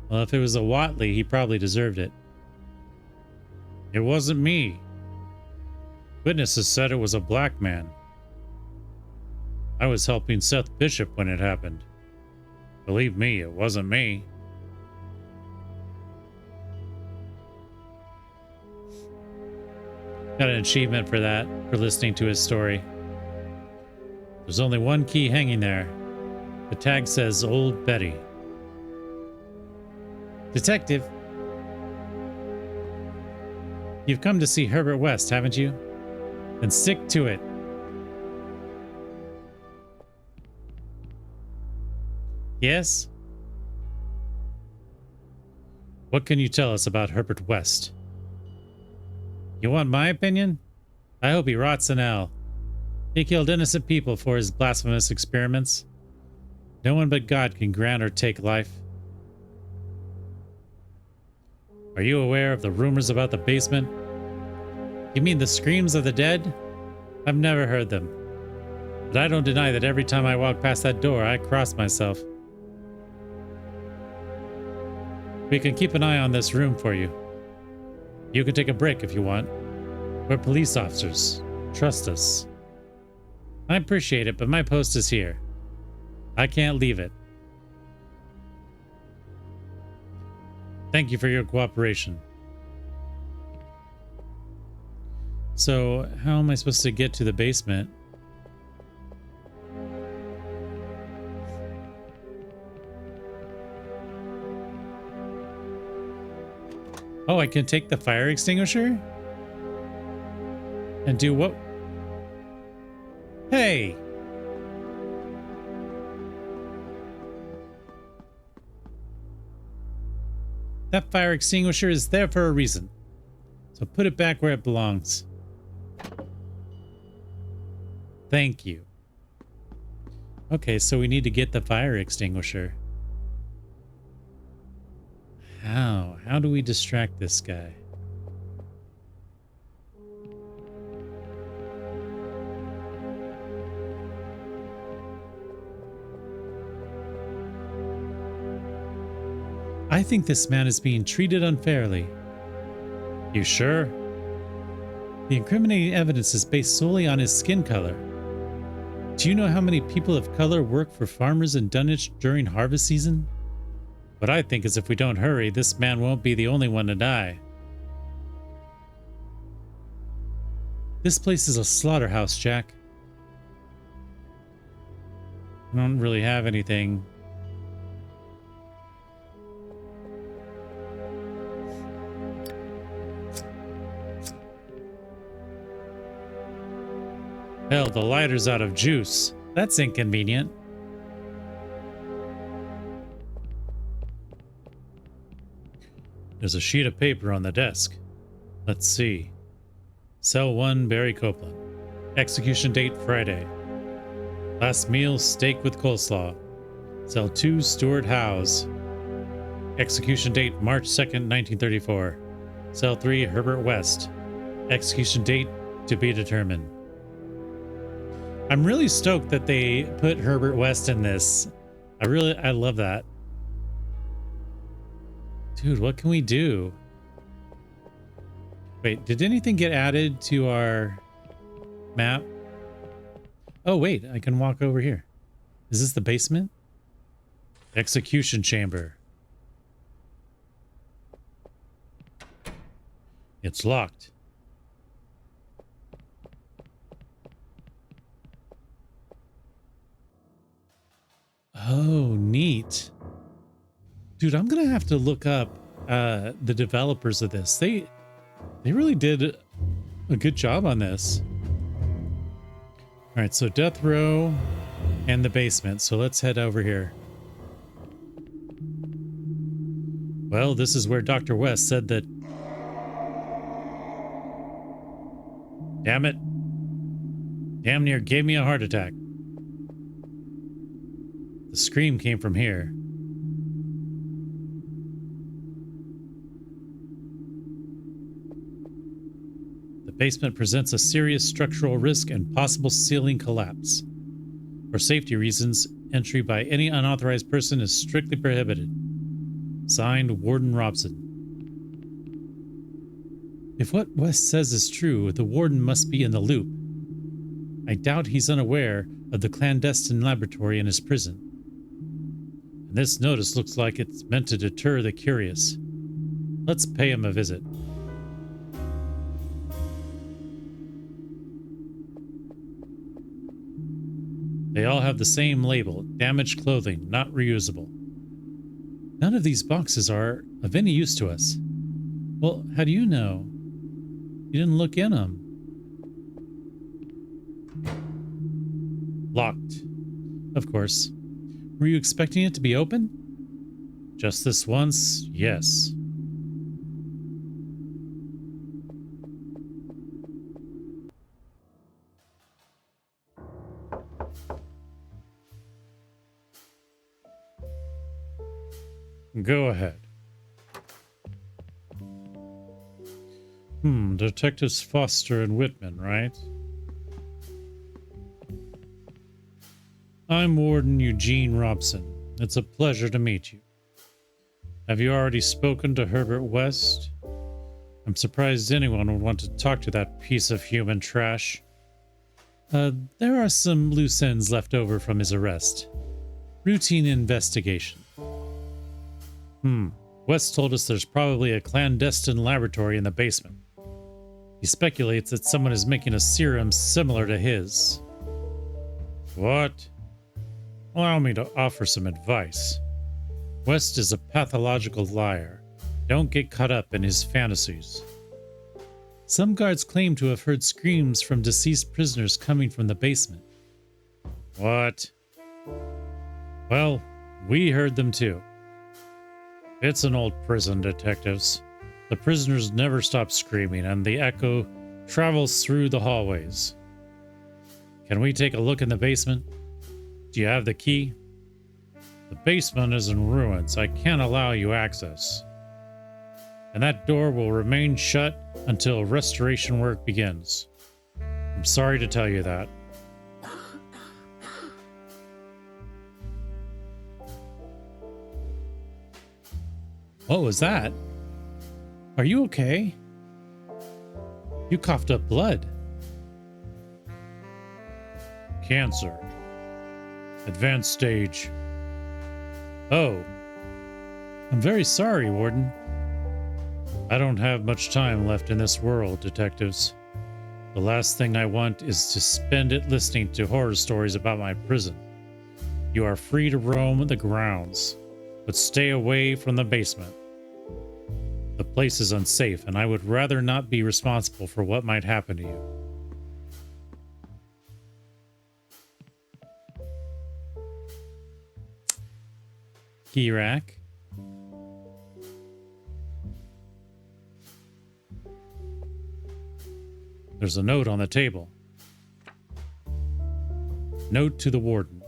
Well, if it was a Watley, he probably deserved it. It wasn't me. Witnesses said it was a black man. I was helping Seth Bishop when it happened. Believe me, it wasn't me. Got an achievement for that, for listening to his story. There's only one key hanging there. The tag says Old Betty. Detective, you've come to see Herbert West, haven't you? Then stick to it. Yes? What can you tell us about Herbert West? You want my opinion? I hope he rots in hell. He killed innocent people for his blasphemous experiments. No one but God can grant or take life. Are you aware of the rumors about the basement? You mean the screams of the dead? I've never heard them. But I don't deny that every time I walk past that door, I cross myself. We can keep an eye on this room for you. You can take a break if you want. We're police officers. Trust us. I appreciate it, but my post is here. I can't leave it. Thank you for your cooperation. So, how am I supposed to get to the basement? Oh, I can take the fire extinguisher? And do what? Hey! That fire extinguisher is there for a reason. So put it back where it belongs. Thank you. Okay, so we need to get the fire extinguisher. How? How do we distract this guy? I think this man is being treated unfairly. You sure? The incriminating evidence is based solely on his skin color. Do you know how many people of color work for farmers in Dunwich during harvest season? What I think is if we don't hurry, this man won't be the only one to die. This place is a slaughterhouse, Jack. I don't really have anything. Hell, the lighter's out of juice. That's inconvenient. There's a sheet of paper on the desk. Let's see. Cell 1, Barry Copeland. Execution date Friday. Last meal, steak with coleslaw. Cell 2, Stuart Howes. Execution date March 2nd, 1934. Cell 3, Herbert West. Execution date to be determined. I'm really stoked that they put Herbert West in this. I love that. Dude, what can we do? Wait, did anything get added to our map? Oh, wait, I can walk over here. Is this the basement? Execution chamber. It's locked. Oh, neat. Dude, I'm gonna have to look up the developers of this. They really did a good job on this. All right, so death row and the basement. So let's head over here. Well, this is where Dr. West said that. Damn it. Damn near gave me a heart attack. The scream came from here. The basement presents a serious structural risk and possible ceiling collapse. For safety reasons, entry by any unauthorized person is strictly prohibited. Signed, Warden Robson. If what West says is true, the warden must be in the loop. I doubt he's unaware of the clandestine laboratory in his prison. And this notice looks like it's meant to deter the curious. Let's pay him a visit. They all have the same label, damaged clothing, not reusable. None of these boxes are of any use to us. Well, how do you know? You didn't look in them. Locked. Of course. Were you expecting it to be open? Just this once, yes. Go ahead. Detectives Foster and Whitman, right? I'm Warden Eugene Robson. It's a pleasure to meet you. Have you already spoken to Herbert West? I'm surprised anyone would want to talk to that piece of human trash. There are some loose ends left over from his arrest. Routine investigation. West told us there's probably a clandestine laboratory in the basement. He speculates that someone is making a serum similar to his. What? Allow me to offer some advice. West is a pathological liar. Don't get caught up in his fantasies. Some guards claim to have heard screams from deceased prisoners coming from the basement. What? Well, we heard them too. It's an old prison, detectives. The prisoners never stop screaming, and the echo travels through the hallways. Can we take a look in the basement? Do you have the key? The basement is in ruins. I can't allow you access. And that door will remain shut until restoration work begins. I'm sorry to tell you that. What was that? Are you okay? You coughed up blood. Cancer. Advanced stage. Oh. I'm very sorry, Warden. I don't have much time left in this world, detectives. The last thing I want is to spend it listening to horror stories about my prison. You are free to roam the grounds, but stay away from the basement. The place is unsafe, and I would rather not be responsible for what might happen to you. Key rack. There's a note on the table. Note to the warden.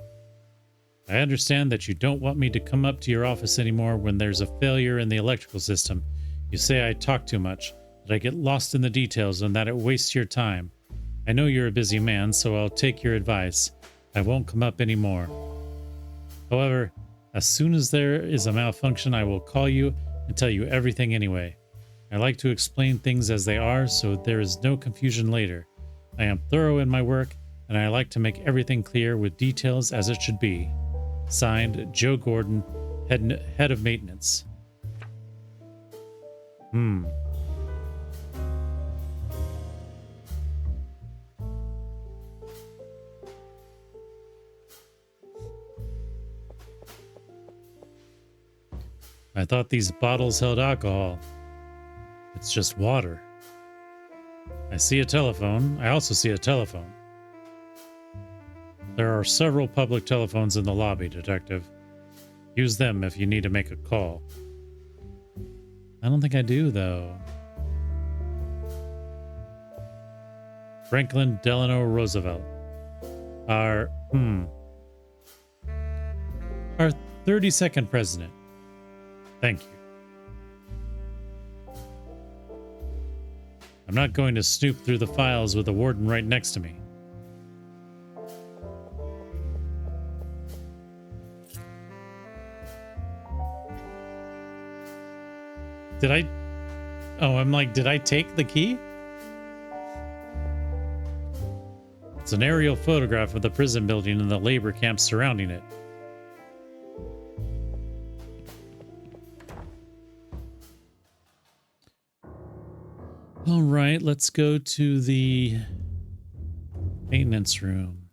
I understand that you don't want me to come up to your office anymore when there's a failure in the electrical system. You say I talk too much, that I get lost in the details, and that it wastes your time. I know you're a busy man, so I'll take your advice. I won't come up anymore. However, as soon as there is a malfunction, I will call you and tell you everything anyway. I like to explain things as they are, so there is no confusion later. I am thorough in my work, and I like to make everything clear with details as it should be. Signed, Joe Gordon, head of maintenance. I thought these bottles held alcohol. It's just water. I see a telephone. I also see a telephone. There are several public telephones in the lobby, Detective. Use them if you need to make a call. I don't think I do, though. Franklin Delano Roosevelt. Our 32nd president. Thank you. I'm not going to snoop through the files with the warden right next to me. Did I? Oh, I'm like, did I take the key? It's an aerial photograph of the prison building and the labor camps surrounding it. All right, let's go to the maintenance room.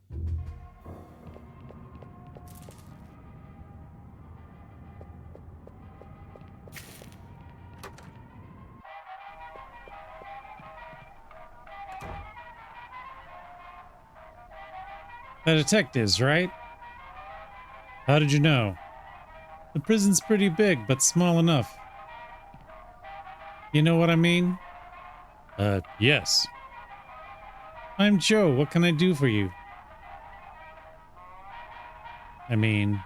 The detectives, right? How did you know? The prison's pretty big, but small enough. You know what I mean? Yes. I'm Joe. What can I do for you? I mean,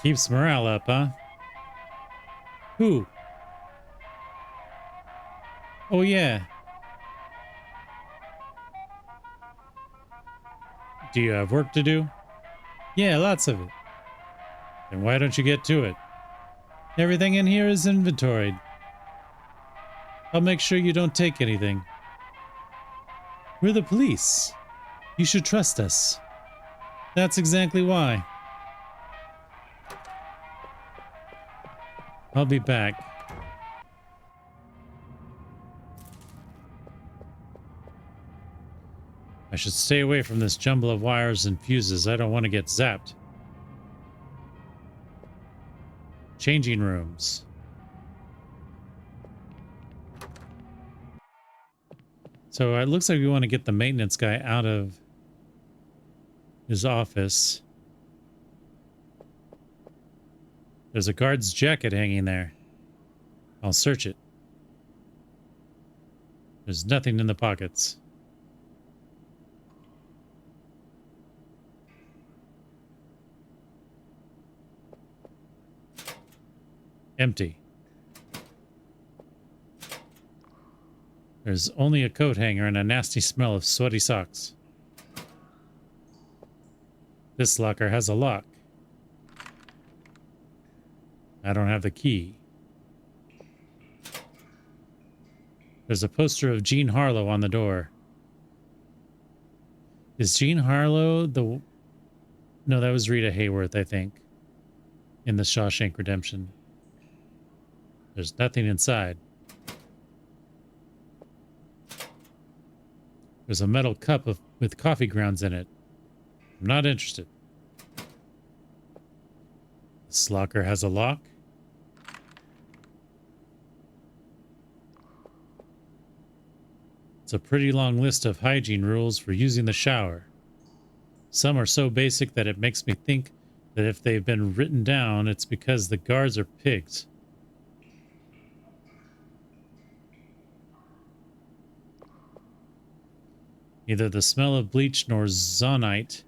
keeps morale up, huh? Who? Oh, yeah. Do you have work to do? Yeah, lots of it. Then why don't you get to it? Everything in here is inventoried. I'll make sure you don't take anything. We're the police. You should trust us. That's exactly why. I'll be back. I should stay away from this jumble of wires and fuses. I don't want to get zapped. Changing rooms. So it looks like we want to get the maintenance guy out of his office. There's a guard's jacket hanging there. I'll search it. There's nothing in the pockets. Empty. There's only a coat hanger and a nasty smell of sweaty socks. This locker has a lock. I don't have the key. There's a poster of Jean Harlow on the door. Is Jean Harlow the... No, that was Rita Hayworth, I think. In the Shawshank Redemption. There's nothing inside. There's a metal cup with coffee grounds in it. I'm not interested. This locker has a lock. It's a pretty long list of hygiene rules for using the shower. Some are so basic that it makes me think that if they've been written down, it's because the guards are pigs. Neither the smell of bleach nor zonite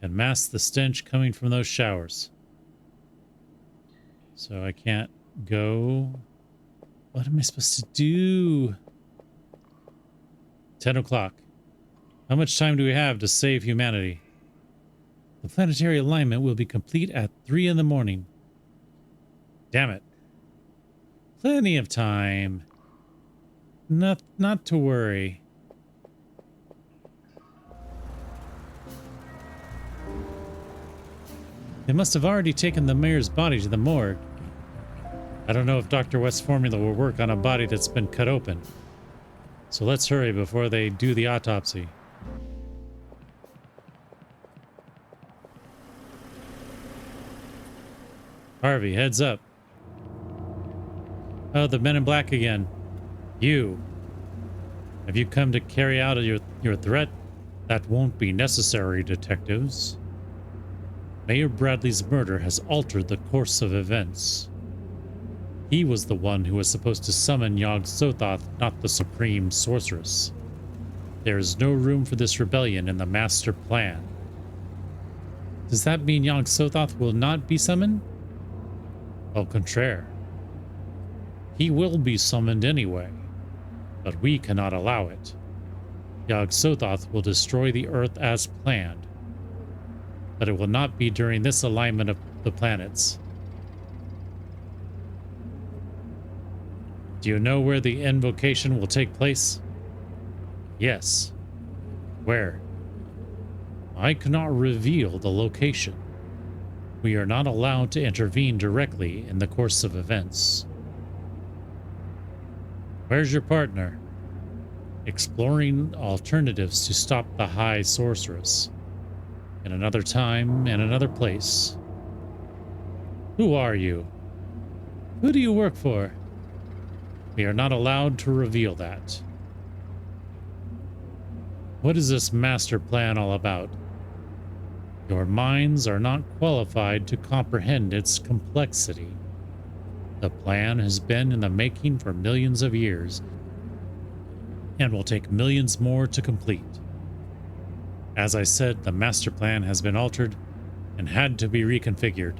can mask the stench coming from those showers. So I can't go. What am I supposed to do? 10 o'clock. How much time do we have to save humanity? The planetary alignment will be complete at 3 in the morning. Damn it. Plenty of time. Not to worry. They must have already taken the mayor's body to the morgue. I don't know if Dr. West's formula will work on a body that's been cut open. So let's hurry before they do the autopsy. Harvey, heads up. Oh, the men in black again. You. Have you come to carry out your threat? That won't be necessary, detectives. Mayor Bradley's murder has altered the course of events. He was the one who was supposed to summon Yog-Sothoth, not the Supreme Sorceress. There is no room for this rebellion in the master plan. Does that mean Yog-Sothoth will not be summoned? Au contraire. He will be summoned anyway, but we cannot allow it. Yog-Sothoth will destroy the Earth as planned, but it will not be during this alignment of the planets. Do you know where the invocation will take place? Yes. Where? I cannot reveal the location. We are not allowed to intervene directly in the course of events. Where's your partner? Exploring alternatives to stop the High Sorceress. In another time and another place. Who are you? Who do you work for? We are not allowed to reveal that. What is this master plan all about? Your minds are not qualified to comprehend its complexity. The plan has been in the making for millions of years and will take millions more to complete. As I said, the master plan has been altered and had to be reconfigured.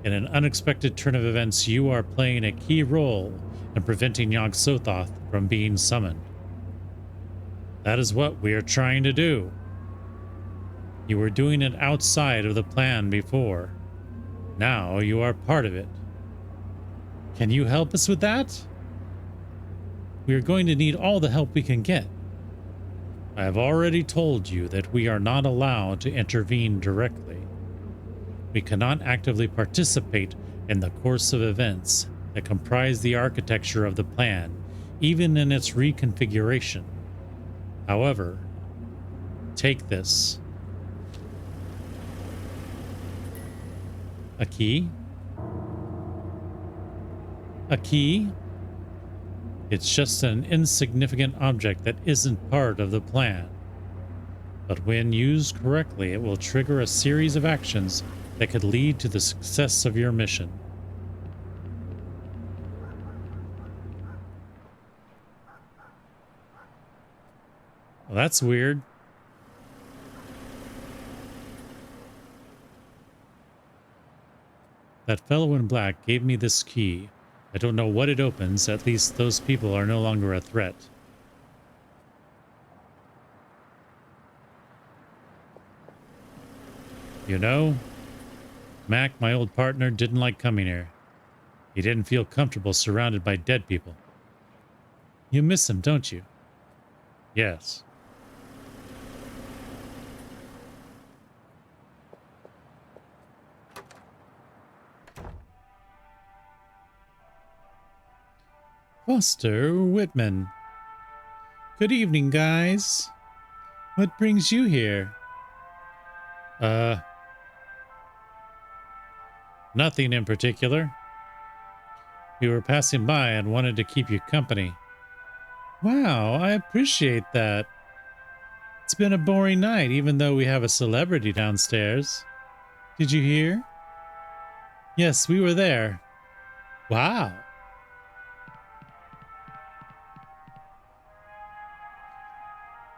In an unexpected turn of events, you are playing a key role in preventing Yog-Sothoth from being summoned. That is what we are trying to do. You were doing it outside of the plan before. Now you are part of it. Can you help us with that? We are going to need all the help we can get. I have already told you that we are not allowed to intervene directly. We cannot actively participate in the course of events that comprise the architecture of the plan, even in its reconfiguration. However, take this. A key? A key? It's just an insignificant object that isn't part of the plan. But when used correctly, it will trigger a series of actions that could lead to the success of your mission. Well, that's weird. That fellow in black gave me this key. I don't know what it opens. At least those people are no longer a threat. You know, Mac, my old partner, didn't like coming here. He didn't feel comfortable surrounded by dead people. You miss him, don't you? Yes. Foster Whitman. Good evening, guys. What brings you here? Nothing in particular. We were passing by and wanted to keep you company. Wow, I appreciate that. It's been a boring night, even though we have a celebrity downstairs. Did you hear? Yes, we were there. Wow.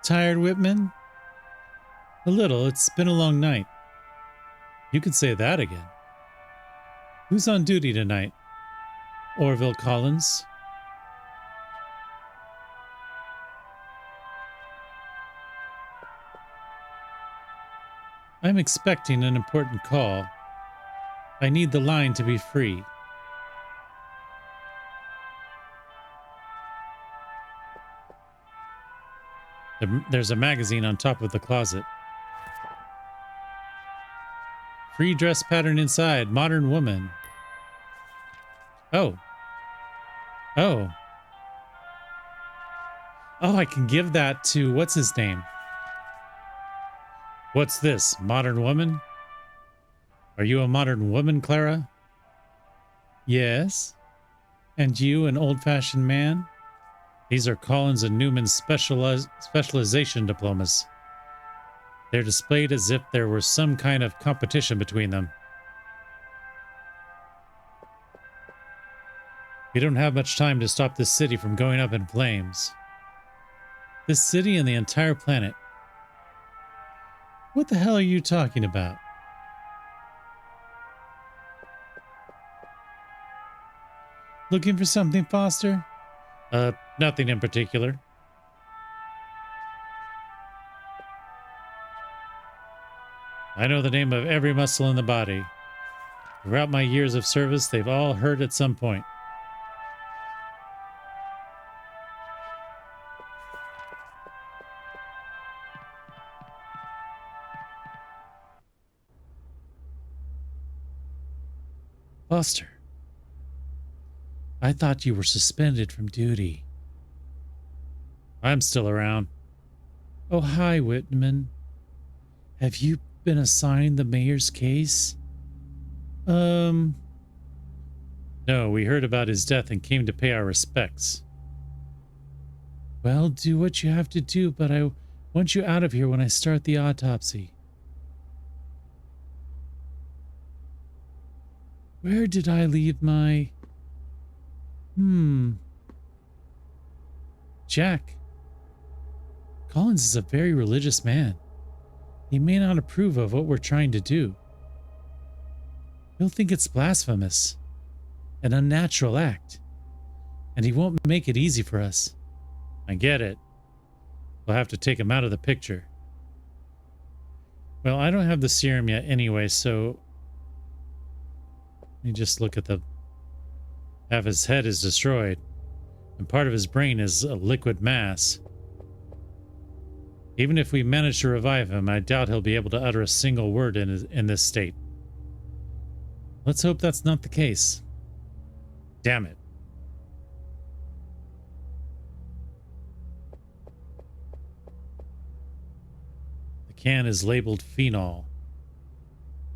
Tired, Whitman? A little. It's been a long night. You could say that again. Who's on duty tonight? Orville Collins? I'm expecting an important call. I need the line to be free. There's a magazine on top of the closet. Free dress pattern inside. Modern woman. Oh. Oh. Oh, I can give that to what's his name? What's this? Modern woman? Are you a modern woman, Clara? Yes. And you, an old-fashioned man? These are Collins and Newman's specialization diplomas. They're displayed as if there were some kind of competition between them. We don't have much time to stop this city from going up in flames. This city and the entire planet. What the hell are you talking about? Looking for something, Foster? Nothing in particular. I know the name of every muscle in the body. Throughout my years of service, they've all hurt at some point. Foster, I thought you were suspended from duty. I'm still around. Oh, hi, Whitman. Have you been assigned the mayor's case? No, we heard about his death and came to pay our respects. Well, do what you have to do, but I want you out of here when I start the autopsy. Where did I leave my... Jack. Collins is a very religious man. He may not approve of what we're trying to do. He'll think it's blasphemous, an unnatural act, and he won't make it easy for us. I get it. We'll have to take him out of the picture. Well, I don't have the serum yet anyway, so... Let me just look at the... Half his head is destroyed, and part of his brain is a liquid mass. Even if we manage to revive him, I doubt he'll be able to utter a single word in this state. Let's hope that's not the case. Damn it. The can is labeled phenol.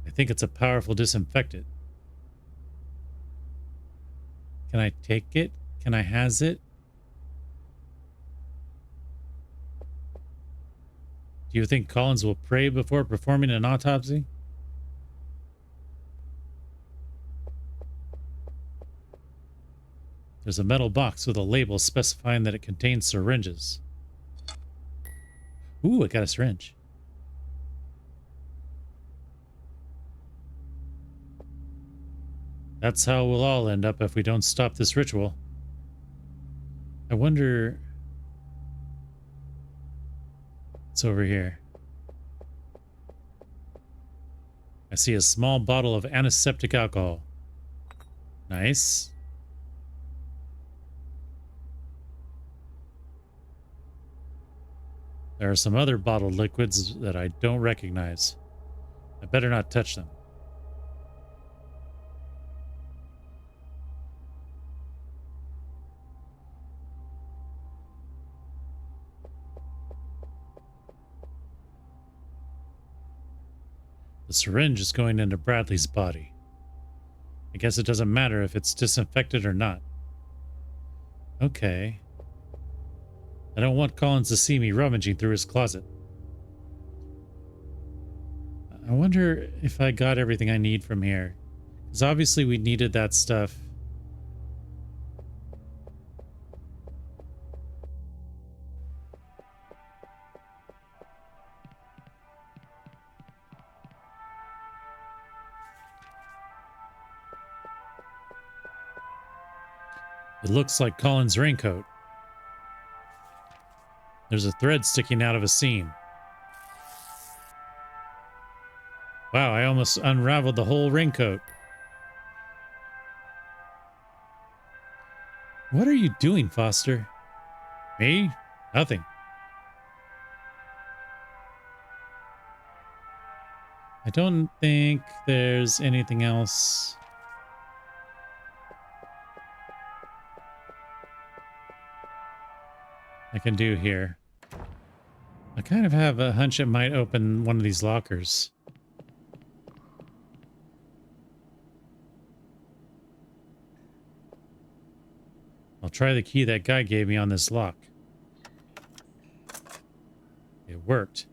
I think it's a powerful disinfectant. Can I take it? Can I has it? Do you think Collins will pray before performing an autopsy? There's a metal box with a label specifying that it contains syringes. Ooh, I got a syringe. That's how we'll all end up if we don't stop this ritual. I wonder... What's over here? I see a small bottle of antiseptic alcohol. Nice. There are some other bottled liquids that I don't recognize. I better not touch them. The syringe is going into Bradley's body. I guess it doesn't matter if it's disinfected or not. Okay. I don't want Collins to see me rummaging through his closet. I wonder if I got everything I need from here. Because obviously we needed that stuff. It looks like Collins' raincoat. There's a thread sticking out of a seam. Wow, I almost unraveled the whole raincoat. What are you doing, Foster? Me? Nothing. I don't think there's anything else. I can do here. I kind of have a hunch it might open one of these lockers. I'll try the key that guy gave me on this lock. It worked.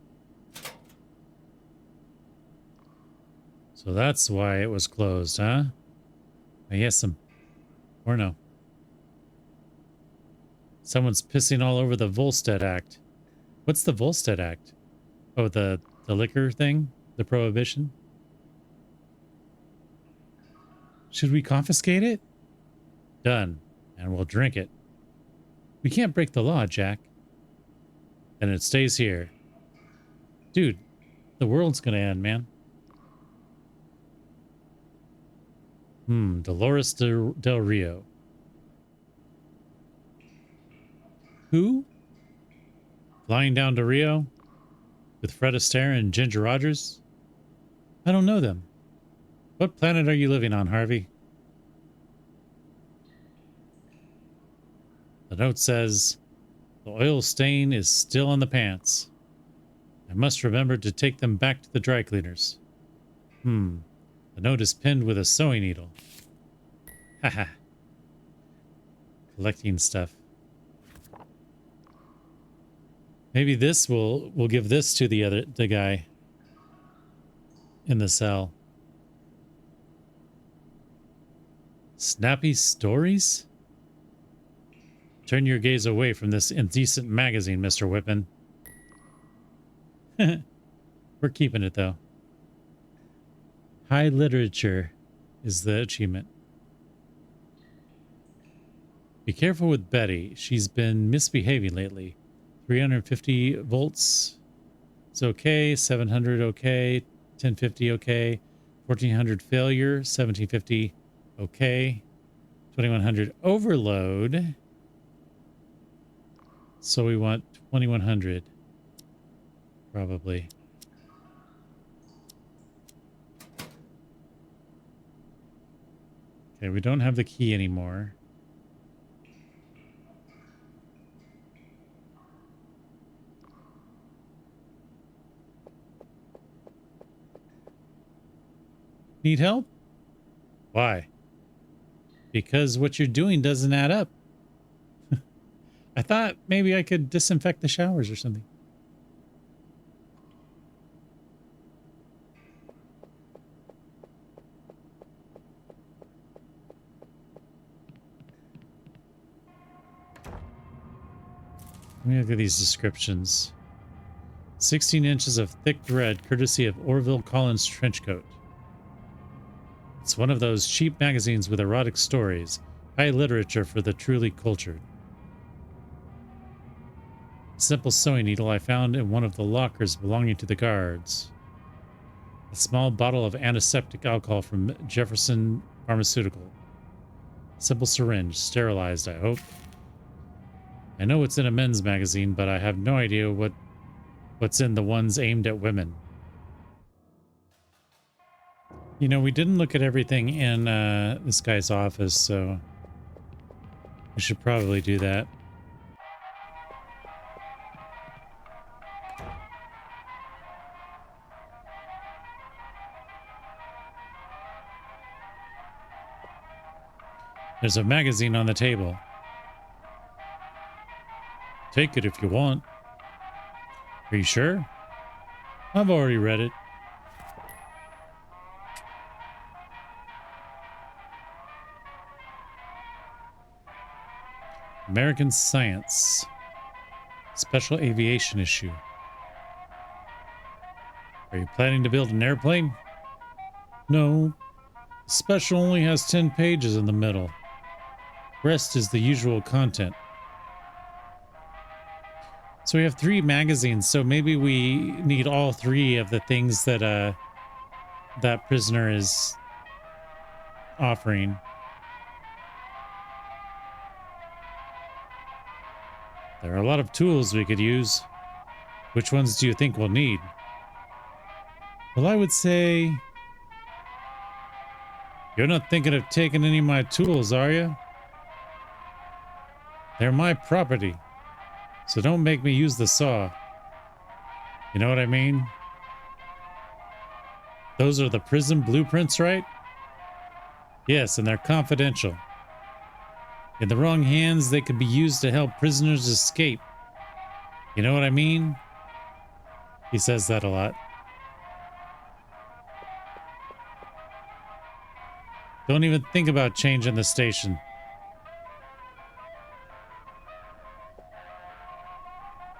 So that's why it was closed, huh? I guess some... Or no. Someone's pissing all over the Volstead Act. What's the Volstead Act? Oh, the liquor thing? The prohibition? Should we confiscate it? Done. And we'll drink it. We can't break the law, Jack. And it stays here. Dude, the world's gonna end, man. Dolores Del Rio. Who? Flying down to Rio? With Fred Astaire and Ginger Rogers? I don't know them. What planet are you living on, Harvey? The note says, the oil stain is still on the pants. I must remember to take them back to the dry cleaners. The note is pinned with a sewing needle. Haha. Collecting stuff. Maybe this we'll give this to the guy in the cell. Snappy stories? Turn your gaze away from this indecent magazine, Mr. Whitman. We're keeping it, though. High literature is the achievement. Be careful with Betty. She's been misbehaving lately. 350 volts. It's okay. 700 okay. 1050 okay. 1400 failure. 1750 okay. 2100 overload. So we want 2100. Probably. Okay, we don't have the key anymore. Need help? Why? Because what you're doing doesn't add up. I thought maybe I could disinfect the showers or something. Let me look at these descriptions. 16 inches of thick thread, courtesy of Orville Collins trenchcoat. It's one of those cheap magazines with erotic stories, high literature for the truly cultured. A simple sewing needle I found in one of the lockers belonging to the guards. A small bottle of antiseptic alcohol from Jefferson Pharmaceutical. Simple syringe, sterilized, I hope. I know it's in a men's magazine, but I have no idea what's in the ones aimed at women. You know, we didn't look at everything in this guy's office, so we should probably do that. There's a magazine on the table. Take it if you want. Are you sure? I've already read it. American Science. Special aviation issue. Are you planning to build an airplane? No. The special only has 10 pages in the middle. Rest is the usual content. So we have 3 magazines, so maybe we need all 3 of the things that that prisoner is offering. There are a lot of tools we could use. Which ones do you think we'll need? Well, I would say... You're not thinking of taking any of my tools, are you? They're my property. So don't make me use the saw. You know what I mean? Those are the prison blueprints, right? Yes, and they're confidential. In the wrong hands, they could be used to help prisoners escape. You know what I mean? He says that a lot. Don't even think about changing the station.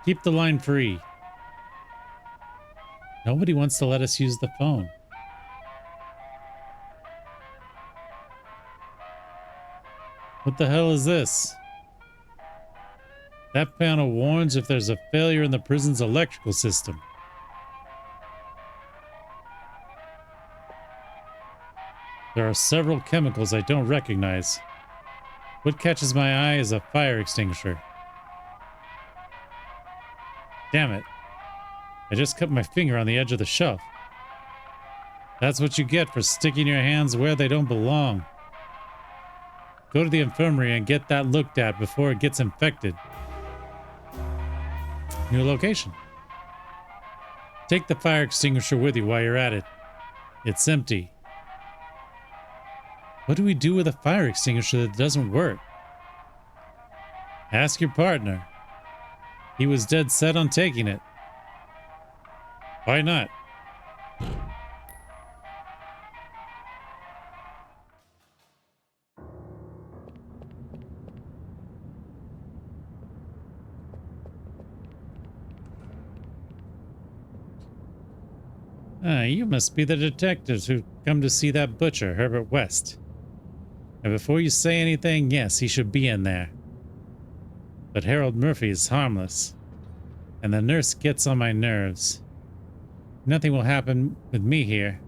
Keep the line free. Nobody wants to let us use the phone. What the hell is this? That panel warns if there's a failure in the prison's electrical system. There are several chemicals I don't recognize. What catches my eye is a fire extinguisher. Damn it. I just cut my finger on the edge of the shelf. That's what you get for sticking your hands where they don't belong. Go to the infirmary and get that looked at before it gets infected. New location. Take the fire extinguisher with you while you're at it. It's empty. What do we do with a fire extinguisher that doesn't work? Ask your partner. He was dead set on taking it. Why not? Ah, you must be the detectives who come to see that butcher, Herbert West. And before you say anything, yes, he should be in there. But Harold Murphy is harmless. And the nurse gets on my nerves. Nothing will happen with me here.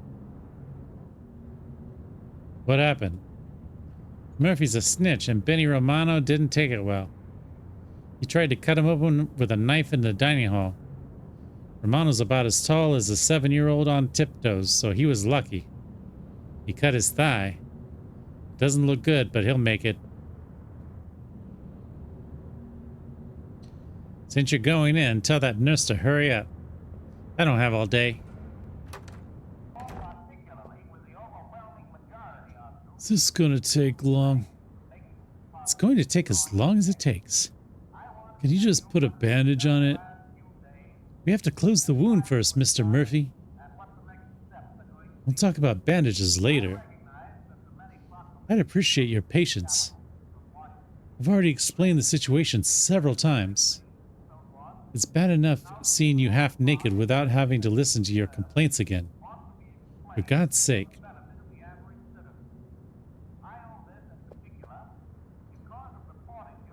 What happened? Murphy's a snitch and Benny Romano didn't take it well. He tried to cut him open with a knife in the dining hall. Romano's about as tall as a 7-year-old on tiptoes, so he was lucky. He cut his thigh. Doesn't look good, but he'll make it. Since you're going in, tell that nurse to hurry up. I don't have all day. Is this gonna take long? It's going to take as long as it takes. Can you just put a bandage on it? We have to close the wound first, Mr. Murphy. We'll talk about bandages later. I'd appreciate your patience. I've already explained the situation several times. It's bad enough seeing you half naked without having to listen to your complaints again. For God's sake.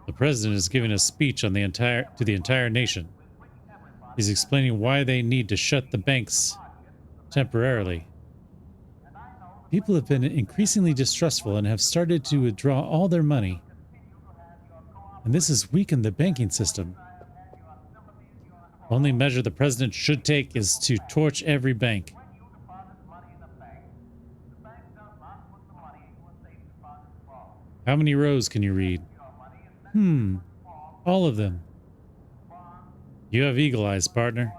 The president is giving a speech on to the entire nation. He's explaining why they need to shut the banks temporarily. People have been increasingly distrustful and have started to withdraw all their money. And this has weakened the banking system. The only measure the president should take is to torch every bank. How many rows can you read? All of them. You have eagle eyes, partner.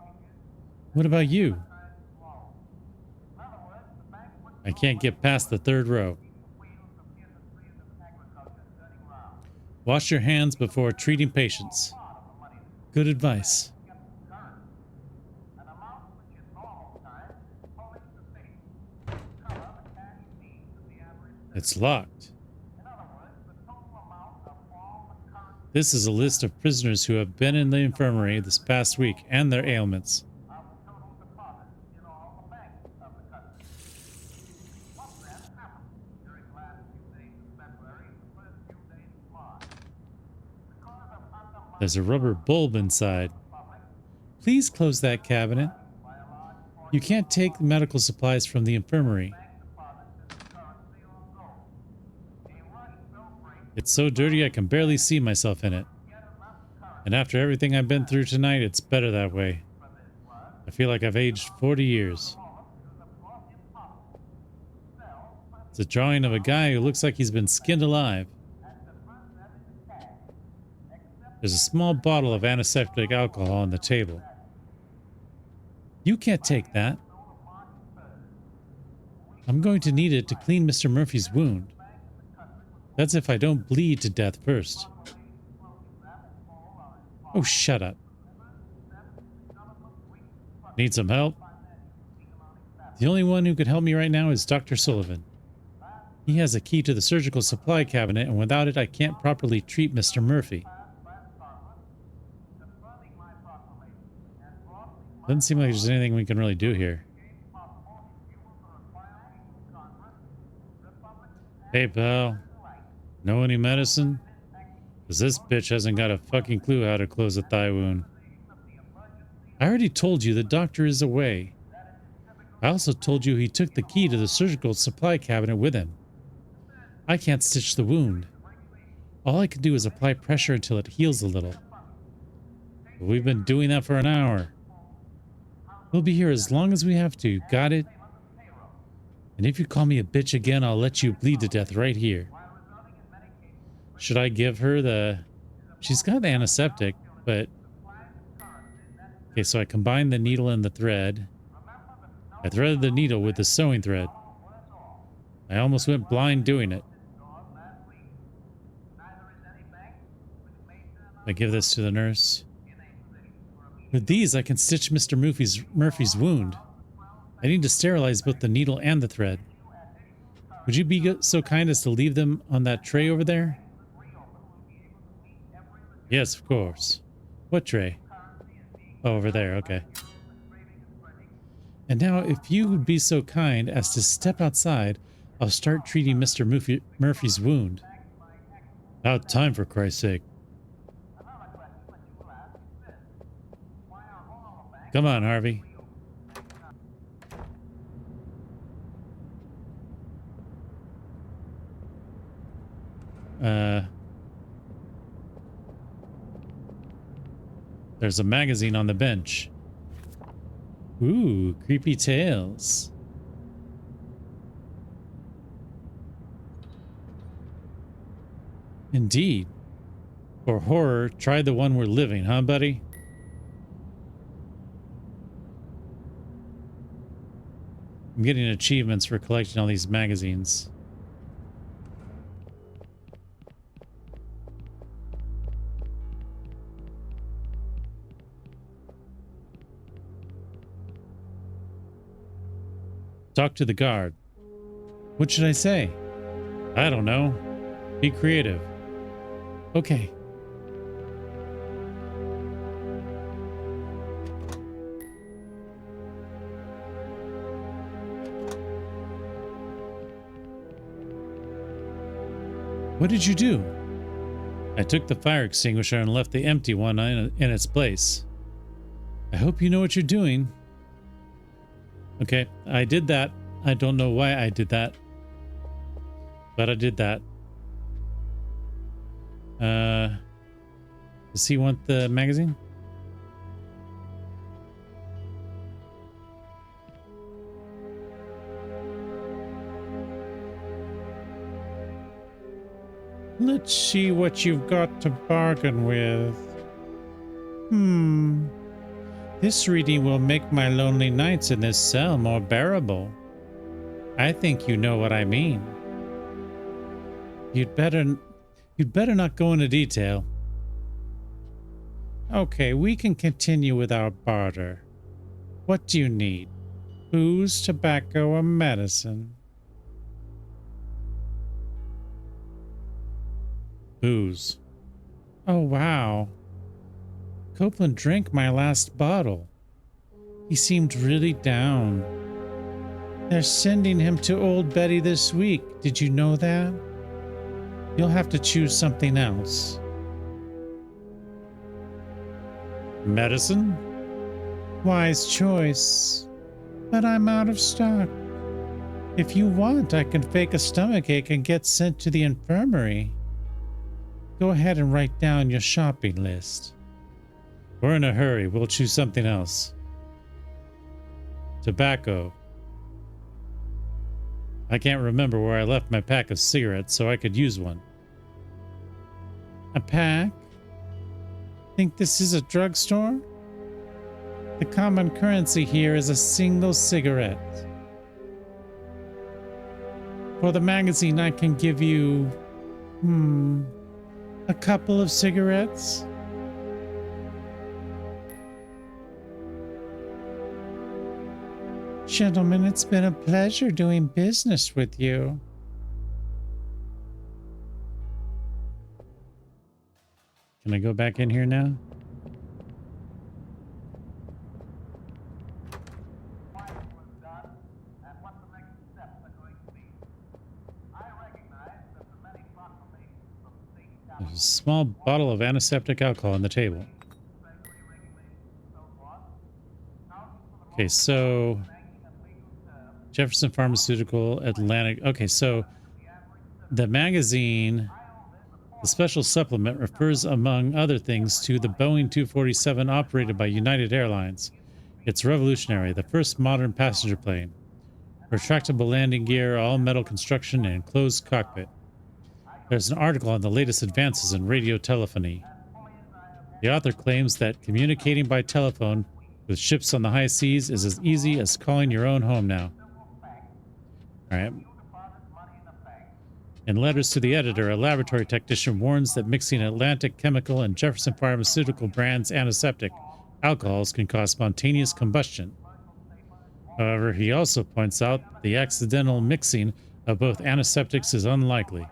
What about you? I can't get past the 3rd row. Wash your hands before treating patients. Good advice. It's locked. This is a list of prisoners who have been in the infirmary this past week and their ailments. There's a rubber bulb inside. Please close that cabinet. You can't take medical supplies from the infirmary. It's so dirty I can barely see myself in it. And after everything I've been through tonight, it's better that way. I feel like I've aged 40 years. It's a drawing of a guy who looks like he's been skinned alive. There's a small bottle of antiseptic alcohol on the table. You can't take that. I'm going to need it to clean Mr. Murphy's wound. That's if I don't bleed to death first. Oh, shut up. Need some help? The only one who could help me right now is Dr. Sullivan. He has a key to the surgical supply cabinet, and without it, I can't properly treat Mr. Murphy. Doesn't seem like there's anything we can really do here. Hey, pal. Know any medicine? Because this bitch hasn't got a fucking clue how to close a thigh wound. I already told you the doctor is away. I also told you he took the key to the surgical supply cabinet with him. I can't stitch the wound. All I can do is apply pressure until it heals a little. But we've been doing that for an hour. We'll be here as long as we have to, got it? And if you call me a bitch again, I'll let you bleed to death right here. Should I give her the... She's got the antiseptic, but... Okay, so I combined the needle and the thread. I threaded the needle with the sewing thread. I almost went blind doing it. I give this to the nurse. With these, I can stitch Mr. Murphy's wound. I need to sterilize both the needle and the thread. Would you be so kind as to leave them on that tray over there? Yes, of course. What tray? Oh, over there, okay. And now, if you would be so kind as to step outside, I'll start treating Mr. Murphy's wound. About time, for Christ's sake. Come on, Harvey. There's a magazine on the bench. Ooh, creepy tales. Indeed. For horror, try the one we're living, huh, buddy? I'm getting achievements for collecting all these magazines. Talk to the guard. What should I say? I don't know. Be creative. Okay. What did you do? I took the fire extinguisher and left the empty one in its place. I hope you know what you're doing. Okay, I did that. I don't know why I did that, but I did that. Does he want the magazine? Let's see what you've got to bargain with. This reading will make my lonely nights in this cell more bearable. I think you know what I mean. You'd better not go into detail. Okay, we can continue with our barter. What do you need? Booze, tobacco, or medicine? Booze. Oh, wow. Copeland drank my last bottle. He seemed really down. They're sending him to Old Betty this week. Did you know that? You'll have to choose something else. Medicine? Wise choice. But I'm out of stock. If you want, I can fake a stomachache and get sent to the infirmary. Go ahead and write down your shopping list. We're in a hurry. We'll choose something else. Tobacco. I can't remember where I left my pack of cigarettes, so I could use one. A pack? Think this is a drugstore? The common currency here is a single cigarette. For the magazine, I can give you... a couple of cigarettes? Gentlemen, it's been a pleasure doing business with you. Can I go back in here now? There's a small bottle of antiseptic alcohol on the table. Okay, so Jefferson Pharmaceutical, Atlantic. Okay, so the magazine, the special supplement, refers among other things to the Boeing 247 operated by United Airlines. It's revolutionary, the first modern passenger plane. Retractable landing gear, all metal construction, and enclosed cockpit. There's an article on the latest advances in radio telephony. The author claims that communicating by telephone with ships on the high seas is as easy as calling your own home now. All right. In letters to the editor, a laboratory technician warns that mixing Atlantic Chemical and Jefferson Pharmaceutical brands antiseptic alcohols can cause spontaneous combustion. However, he also points out that the accidental mixing of both antiseptics is unlikely.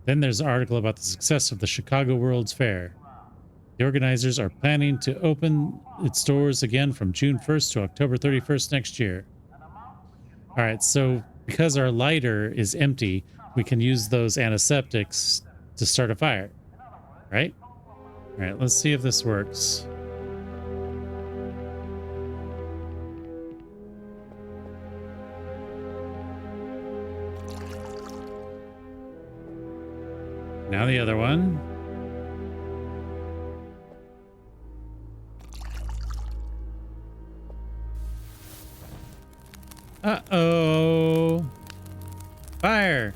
Then there's an article about the success of the Chicago World's Fair. The organizers are planning to open its doors again from June 1st to October 31st next year. All right, so because our lighter is empty, we can use those antiseptics to start a fire, right? All right, let's see if this works. Now the other one. Uh-oh. Fire.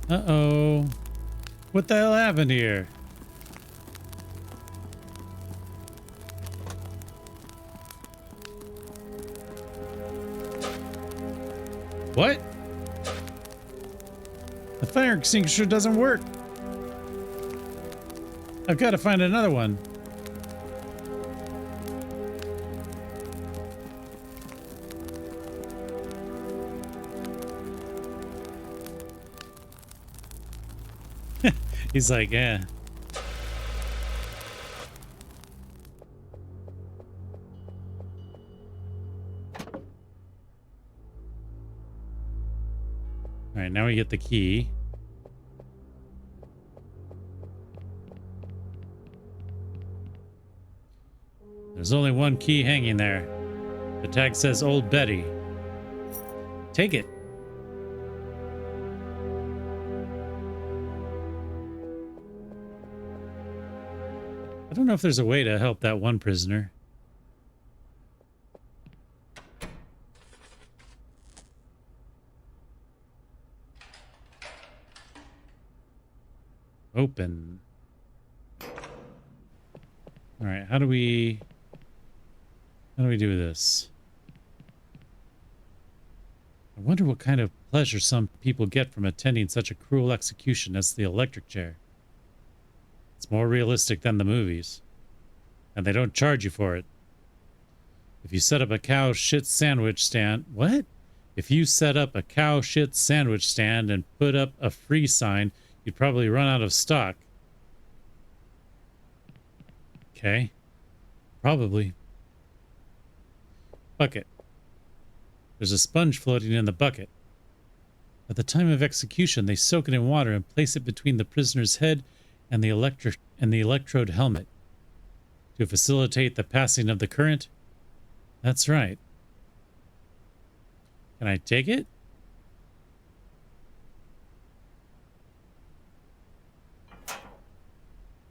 Uh-oh. What the hell happened here? What? The fire extinguisher doesn't work. I've got to find another one. He's like, yeah. All right, now we get the key. There's only one key hanging there. The tag says Old Betty. Take it. I don't know if there's a way to help that one prisoner. Open. All right, how do we do this? I wonder what kind of pleasure some people get from attending such a cruel execution as the electric chair. It's more realistic than the movies. And they don't charge you for it. If you set up a cow shit sandwich stand... What? If you set up a cow shit sandwich stand and put up a free sign, you'd probably run out of stock. Okay. Probably. Bucket. There's a sponge floating in the bucket. At the time of execution, they soak it in water and place it between the prisoner's head and the electrode helmet to facilitate the passing of the current. That's right. Can I take it?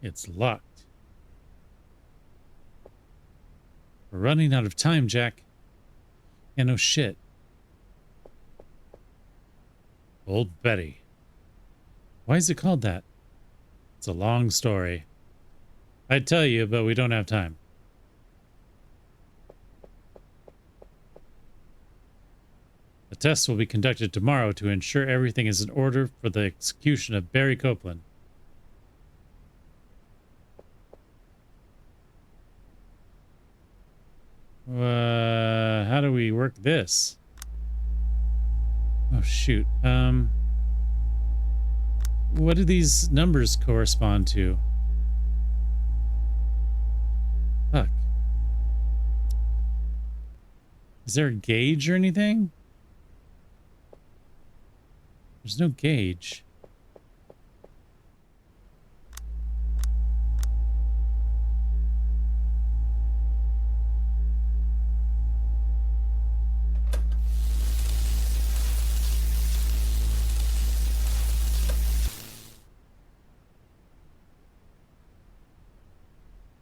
It's locked. We're running out of time, Jack. Yeah, no shit. Old Betty. Why is it called that? It's a long story. I'd tell you, but we don't have time. The test will be conducted tomorrow to ensure everything is in order for the execution of Barry Copeland. How do we work this? Oh, shoot. What do these numbers correspond to? Fuck. Is there a gauge or anything? There's no gauge.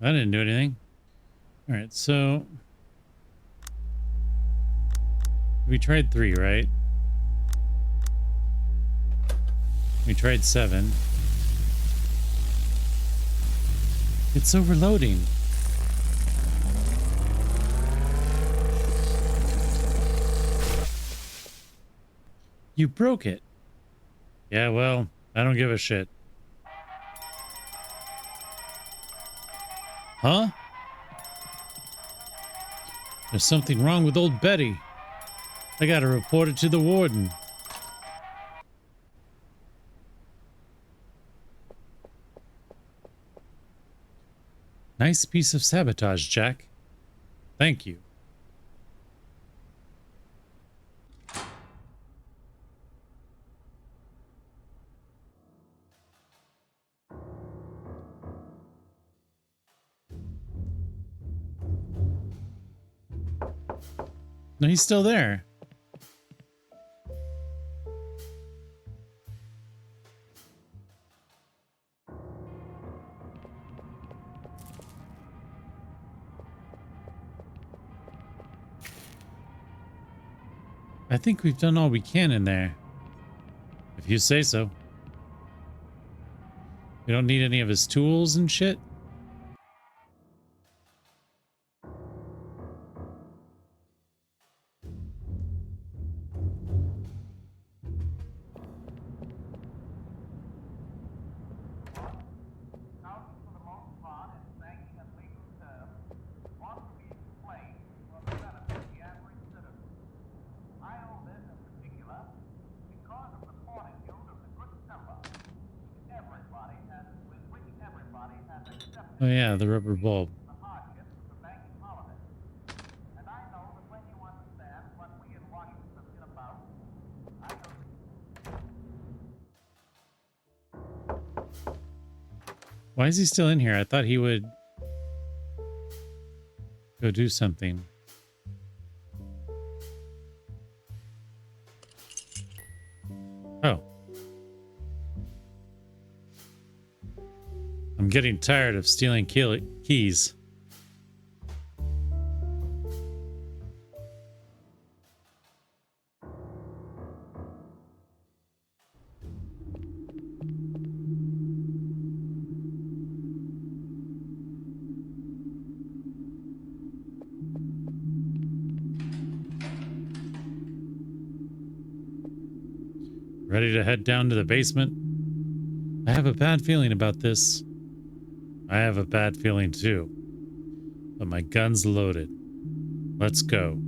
I didn't do anything. All right, so we tried 3, right? We tried 7. It's overloading. You broke it. Yeah, well, I don't give a shit. Huh? There's something wrong with old Betty. I gotta report it to the warden. Nice piece of sabotage, Jack. Thank you. No, he's still there. I think we've done all we can in there. If you say so. We don't need any of his tools and shit. Oh yeah, the rubber bulb. Why is he still in here? I thought he would go do something. Oh. I'm getting tired of stealing keys. Ready to head down to the basement? I have a bad feeling about this. I have a bad feeling too. But my gun's loaded. Let's go.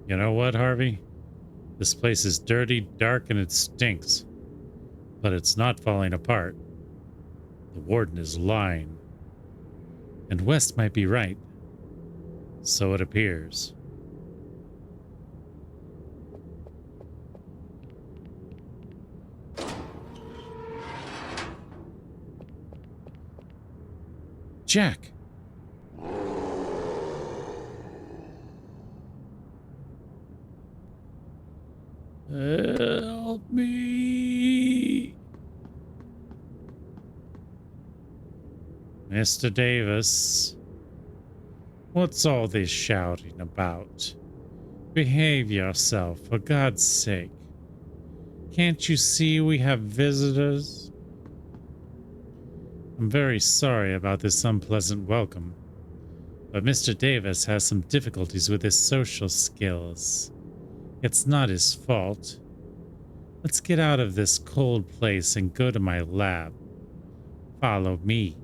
You know what, Harvey? This place is dirty, dark, and it stinks. But it's not falling apart. The warden is lying. And West might be right. So it appears. Jack! Help me! Mr. Davis, what's all this shouting about? Behave yourself, for God's sake. Can't you see we have visitors? I'm very sorry about this unpleasant welcome, but Mr. Davis has some difficulties with his social skills. It's not his fault. Let's get out of this cold place and go to my lab. Follow me.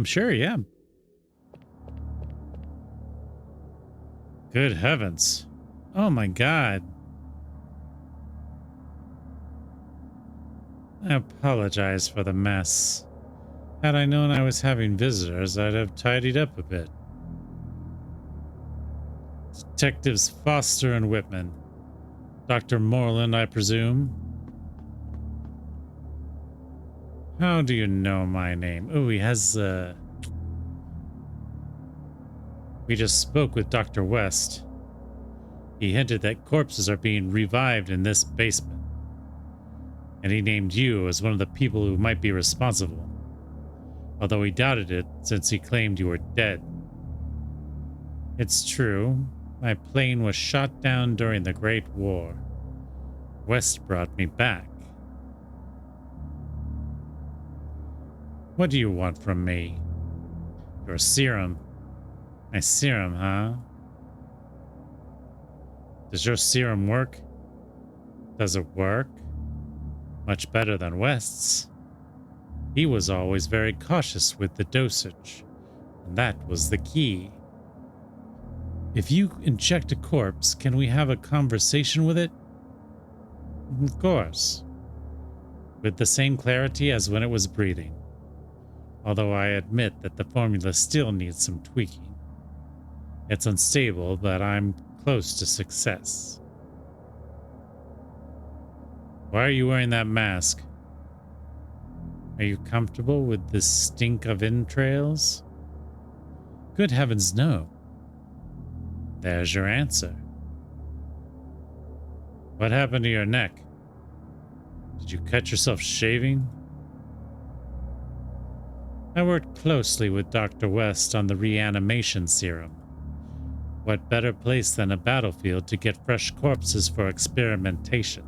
Sure, yeah. Good heavens. Oh my God. I apologize for the mess. Had I known I was having visitors, I'd have tidied up a bit. Detectives Foster and Whitman. Dr. Moreland, I presume? How do you know my name? Oh, he has, We just spoke with Dr. West. He hinted that corpses are being revived in this basement. And he named you as one of the people who might be responsible. Although he doubted it since he claimed you were dead. It's true. My plane was shot down during the Great War. West brought me back. What do you want from me? Your serum. My serum, huh? Does your serum work? Does it work? Much better than West's. He was always very cautious with the dosage, and that was the key. If you inject a corpse, can we have a conversation with it? Of course. With the same clarity as when it was breathing. Although I admit that the formula still needs some tweaking. It's unstable, but I'm close to success. Why are you wearing that mask? Are you comfortable with the stink of entrails? Good heavens, no. There's your answer. What happened to your neck? Did you cut yourself shaving? I worked closely with Dr. West on the reanimation serum. What better place than a battlefield to get fresh corpses for experimentation?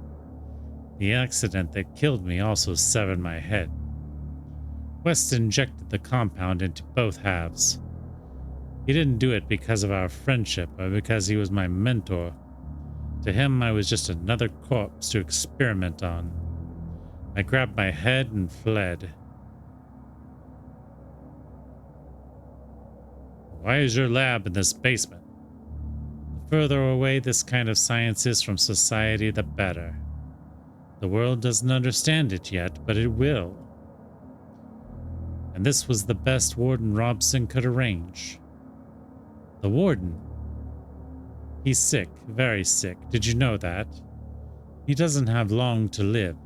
The accident that killed me also severed my head. West injected the compound into both halves. He didn't do it because of our friendship or because he was my mentor. To him, I was just another corpse to experiment on. I grabbed my head and fled. Why is your lab in this basement? The further away this kind of science is from society, the better. The world doesn't understand it yet, but it will. And this was the best Warden Robson could arrange. The Warden? He's sick, very sick. Did you know that? He doesn't have long to live.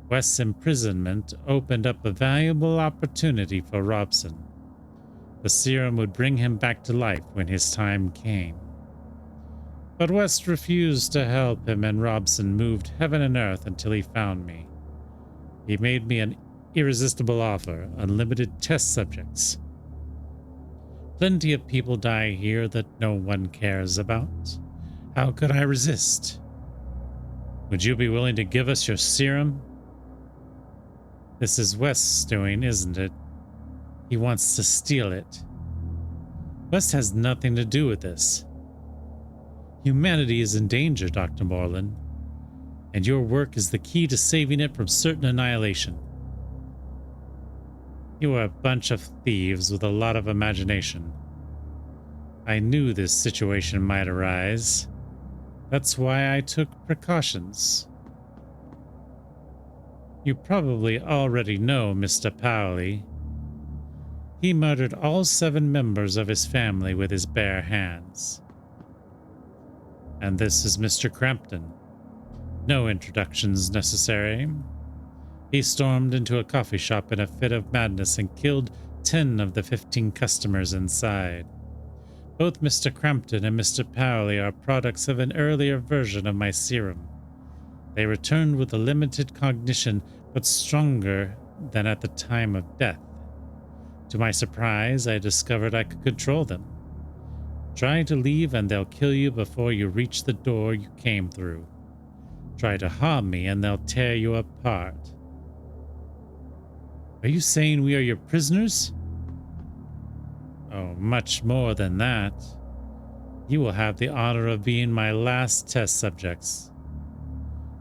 West's imprisonment opened up a valuable opportunity for Robson. The serum would bring him back to life when his time came. But West refused to help him, and Robson moved heaven and earth until he found me. He made me an irresistible offer, unlimited test subjects. Plenty of people die here that no one cares about. How could I resist? Would you be willing to give us your serum? This is West's doing, isn't it? He wants to steal it. West has nothing to do with this. Humanity is in danger, Dr. Moreland, and your work is the key to saving it from certain annihilation. You are a bunch of thieves with a lot of imagination. I knew this situation might arise. That's why I took precautions. You probably already know Mr. Powley. He murdered all 7 members of his family with his bare hands. And this is Mr. Crampton. No introductions necessary. He stormed into a coffee shop in a fit of madness and killed 10 of the 15 customers inside. Both Mr. Crampton and Mr. Powley are products of an earlier version of my serum. They returned with a limited cognition, but stronger than at the time of death. To my surprise, I discovered I could control them. Try to leave and they'll kill you before you reach the door you came through. Try to harm me and they'll tear you apart. Are you saying we are your prisoners? Oh, much more than that. You will have the honor of being my last test subjects.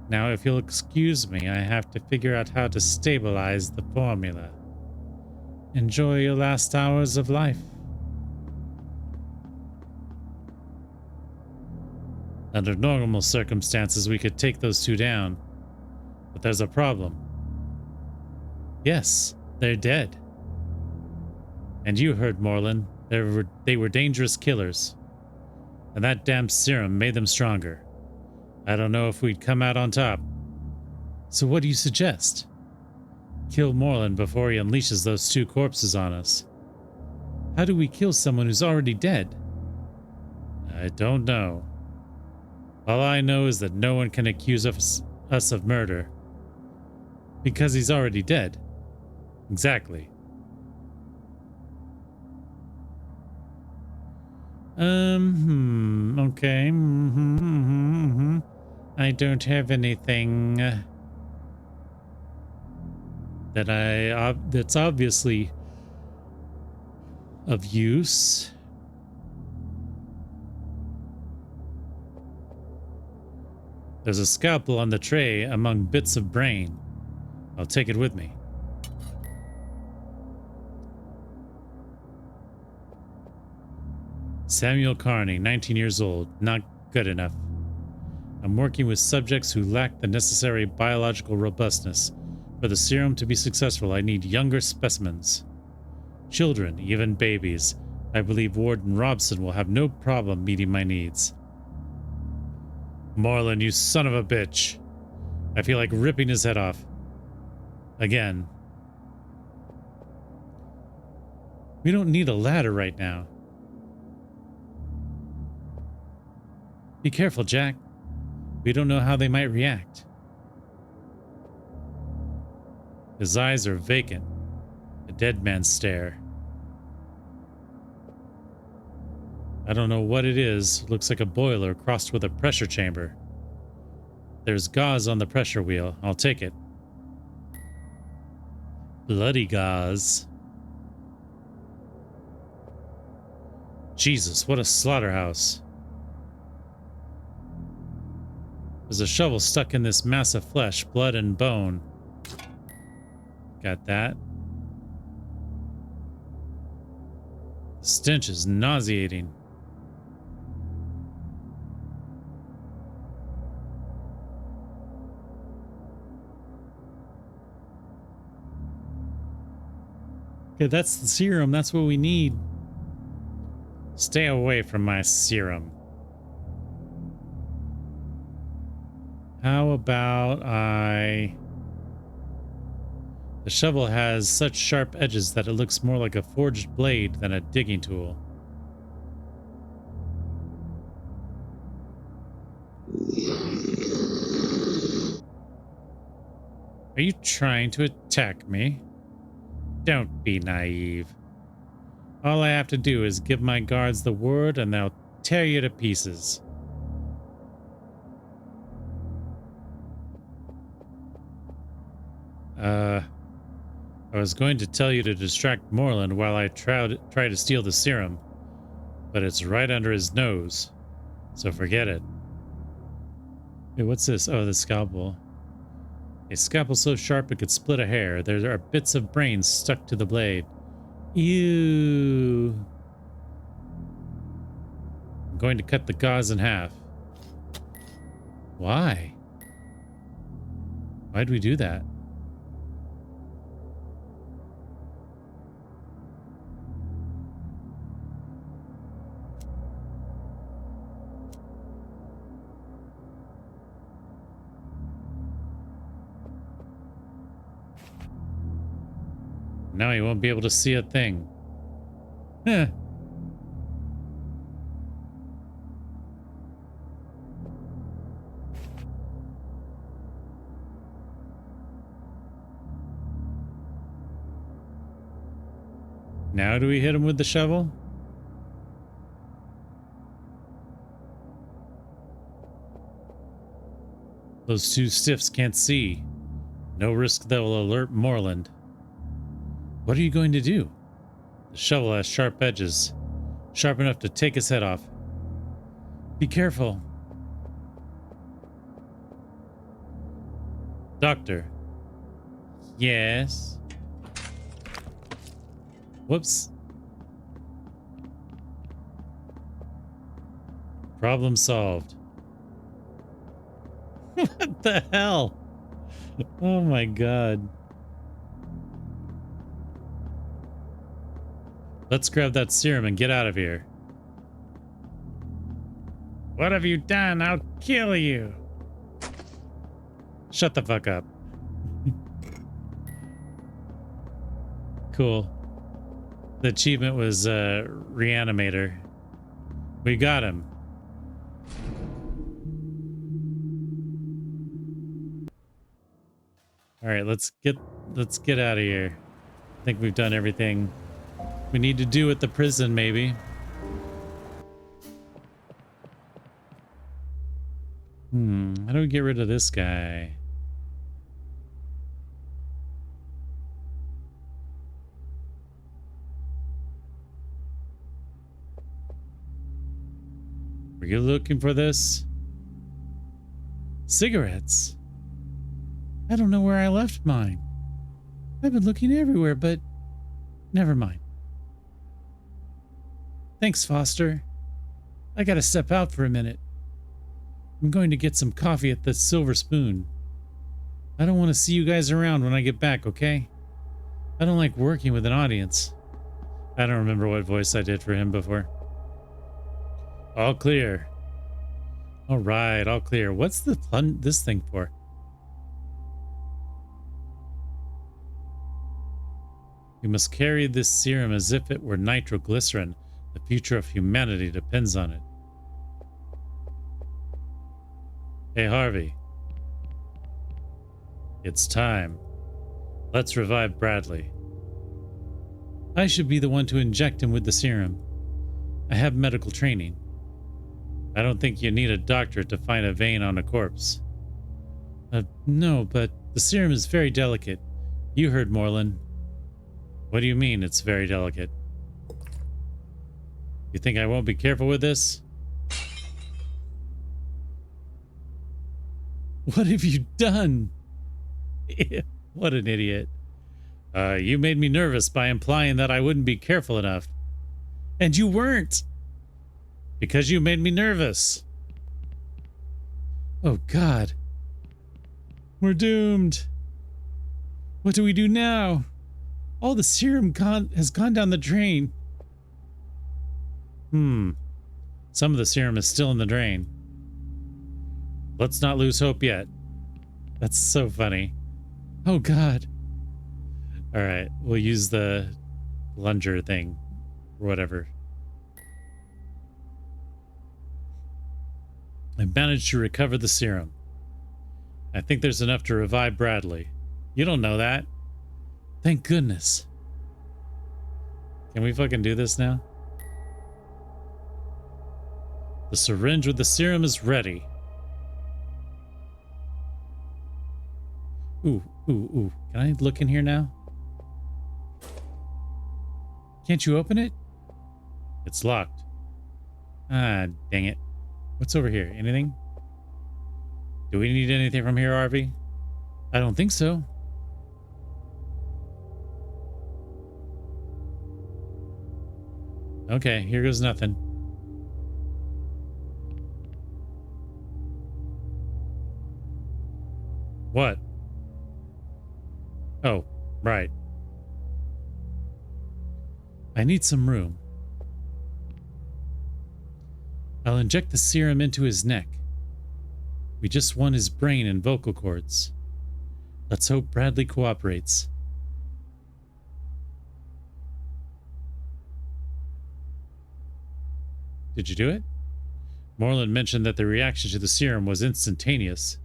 Now, if you'll excuse me, I have to figure out how to stabilize the formula. Enjoy your last hours of life. Under normal circumstances, we could take those 2 down. But there's a problem. Yes, they're dead. And you heard Moreland. They were dangerous killers. And that damn serum made them stronger. I don't know if we'd come out on top. So what do you suggest? Kill Moreland before he unleashes those 2 corpses on us. How do we kill someone who's already dead? I don't know. All I know is that no one can accuse us of murder. Because he's already dead. Exactly. Okay. I don't have anything. that's obviously of use. There's a scalpel on the tray among bits of brain. I'll take it with me. Samuel Carney, 19 years old. Not good enough. I'm working with subjects who lack the necessary biological robustness. For the serum to be successful, I need younger specimens. Children, even babies. I believe Warden Robson will have no problem meeting my needs. Moreland, you son of a bitch. I feel like ripping his head off. Again. We don't need a ladder right now. Be careful, Jack. We don't know how they might react. His eyes are vacant. A dead man's stare. I don't know what it is. Looks like a boiler crossed with a pressure chamber. There's gauze on the pressure wheel. I'll take it. Bloody gauze. Jesus, what a slaughterhouse. There's a shovel stuck in this mass of flesh, blood, and bone. Got that. The stench is nauseating. Okay, that's the serum. That's what we need. Stay away from my serum. How about the shovel has such sharp edges that it looks more like a forged blade than a digging tool. Are you trying to attack me? Don't be naive. All I have to do is give my guards the word and they'll tear you to pieces. I was going to tell you to distract Moreland while I try to steal the serum, but it's right under his nose, so forget it. Hey, what's this? Oh, the scalpel. A scalpel so sharp it could split a hair. There are bits of brain stuck to the blade. Ew. I'm going to cut the gauze in half. Why? Why'd we do that? Now he won't be able to see a thing. Huh. Now do we hit him with the shovel? Those two stiffs can't see. No risk they'll alert Moreland. What are you going to do? The shovel has sharp edges, sharp enough to take his head off. Be careful. Doctor. Yes. Whoops. Problem solved. What the hell? Oh my god. Let's grab that serum and get out of here. What have you done? I'll kill you. Shut the fuck up. Cool. The achievement was Reanimator. We got him. All right, let's get out of here. I think we've done everything we need to do at the prison, maybe. How do we get rid of this guy? you looking for this? Cigarettes? I don't know where I left mine. I've been looking everywhere, but never mind. Thanks, Foster. I gotta step out for a minute. I'm going to get some coffee at the Silver Spoon. I don't want to see you guys around when I get back, okay? I don't like working with an audience. I don't remember what voice I did for him before. All clear. All right, all clear. What's this thing for? We must carry this serum as if it were nitroglycerin. The future of humanity depends on it. Hey, Harvey. It's time. Let's revive Bradley. I should be the one to inject him with the serum. I have medical training. I don't think you need a doctor to find a vein on a corpse. No, but the serum is very delicate. You heard Moreland. What do you mean it's very delicate? You think I won't be careful with this? What have you done? What an idiot. You made me nervous by implying that I wouldn't be careful enough. And you weren't. Because you made me nervous. Oh, God. We're doomed. What do we do now? All the serum has gone down the drain. Some of the serum is still in the drain. Let's not lose hope yet. That's so funny. Oh, God. All right, we'll use the plunger thing or whatever. I managed to recover the serum. I think there's enough to revive Bradley. You don't know that. Thank goodness. Can we fucking do this now? The syringe with the serum is ready. Ooh. Can I look in here now? Can't you open it? It's locked. Ah, dang it. What's over here? Anything? Do we need anything from here, Harvey? I don't think so. Okay, here goes nothing. What? Oh, right. I need some room. I'll inject the serum into his neck. We just want his brain and vocal cords. Let's hope Bradley cooperates. Did you do it? Moreland mentioned that the reaction to the serum was instantaneous.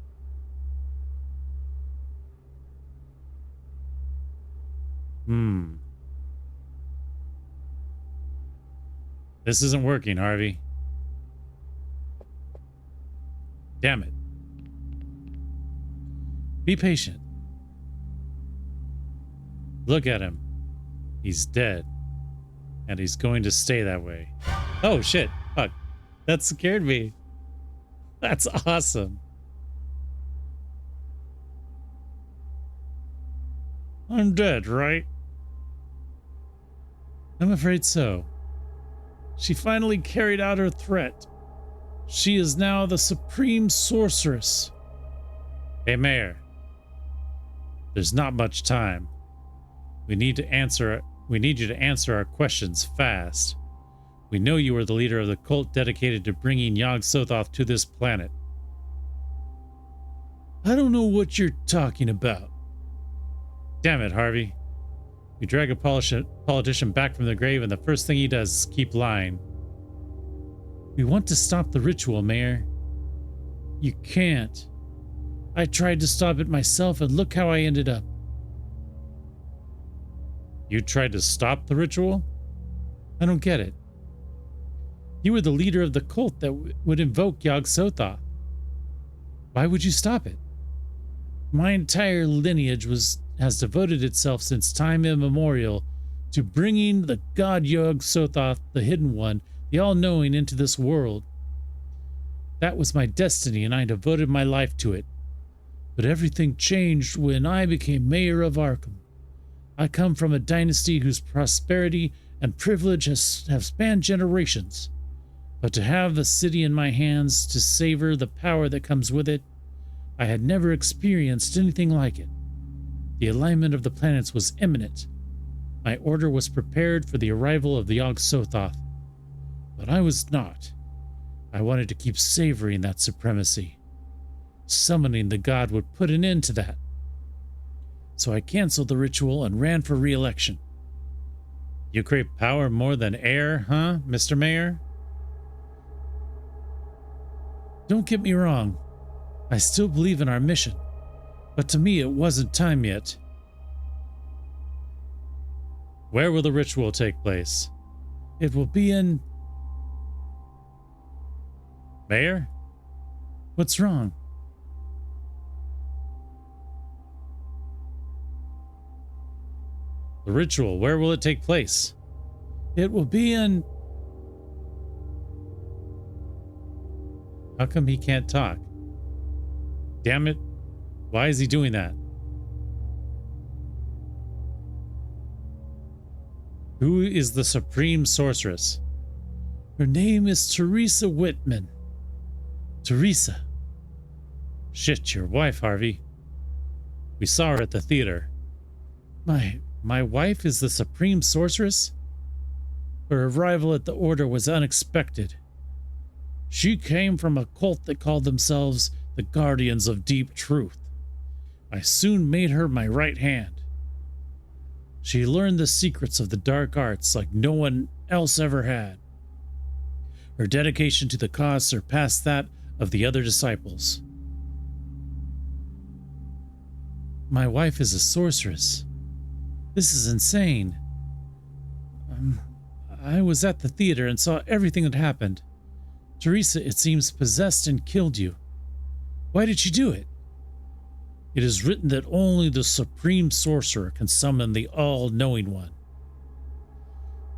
This isn't working, Harvey. Damn it. Be patient. Look at him. He's dead. And he's going to stay that way. Oh, shit. Fuck. That scared me. That's awesome. I'm dead, right? I'm afraid so. She finally carried out her threat. She is now the supreme sorceress. Hey, Mayor. There's not much time. We need you to answer our questions fast. We know you are the leader of the cult dedicated to bringing Yog-Sothoth to this planet. I don't know what you're talking about. Damn it, Harvey. We drag a politician back from the grave and the first thing he does is keep lying. We want to stop the ritual, Mayor. You can't. I tried to stop it myself and look how I ended up. You tried to stop the ritual? I don't get it. You were the leader of the cult that would invoke Yog-Sothoth. Why would you stop it? My entire lineage has devoted itself since time immemorial to bringing the god Yog-Sothoth, the Hidden One, the All-Knowing, into this world. That was my destiny, and I devoted my life to it. But everything changed when I became mayor of Arkham. I come from a dynasty whose prosperity and privilege have spanned generations. But to have the city in my hands, to savor the power that comes with it, I had never experienced anything like it. The alignment of the planets was imminent. My order was prepared for the arrival of the Yog-Sothoth. But I was not. I wanted to keep savoring that supremacy. Summoning the god would put an end to that. So I canceled the ritual and ran for re-election. You crave power more than air, huh, Mr. Mayor? Don't get me wrong. I still believe in our mission. But to me, it wasn't time yet. Where will the ritual take place? It will be in... Mayor? What's wrong? The ritual, where will it take place? It will be in... How come he can't talk? Damn it. Why is he doing that? Who is the supreme sorceress? Her name is Teresa Whitman. Teresa. Shit, your wife, Harvey. We saw her at the theater. My wife is the supreme sorceress? Her arrival at the Order was unexpected. She came from a cult that called themselves the Guardians of Deep Truth. I soon made her my right hand. She learned the secrets of the dark arts like no one else ever had. Her dedication to the cause surpassed that of the other disciples. My wife is a sorceress. This is insane. I was at the theater and saw everything that happened. Teresa, it seems, possessed and killed you. Why did she do it? It is written that only the supreme sorcerer can summon the all-knowing one.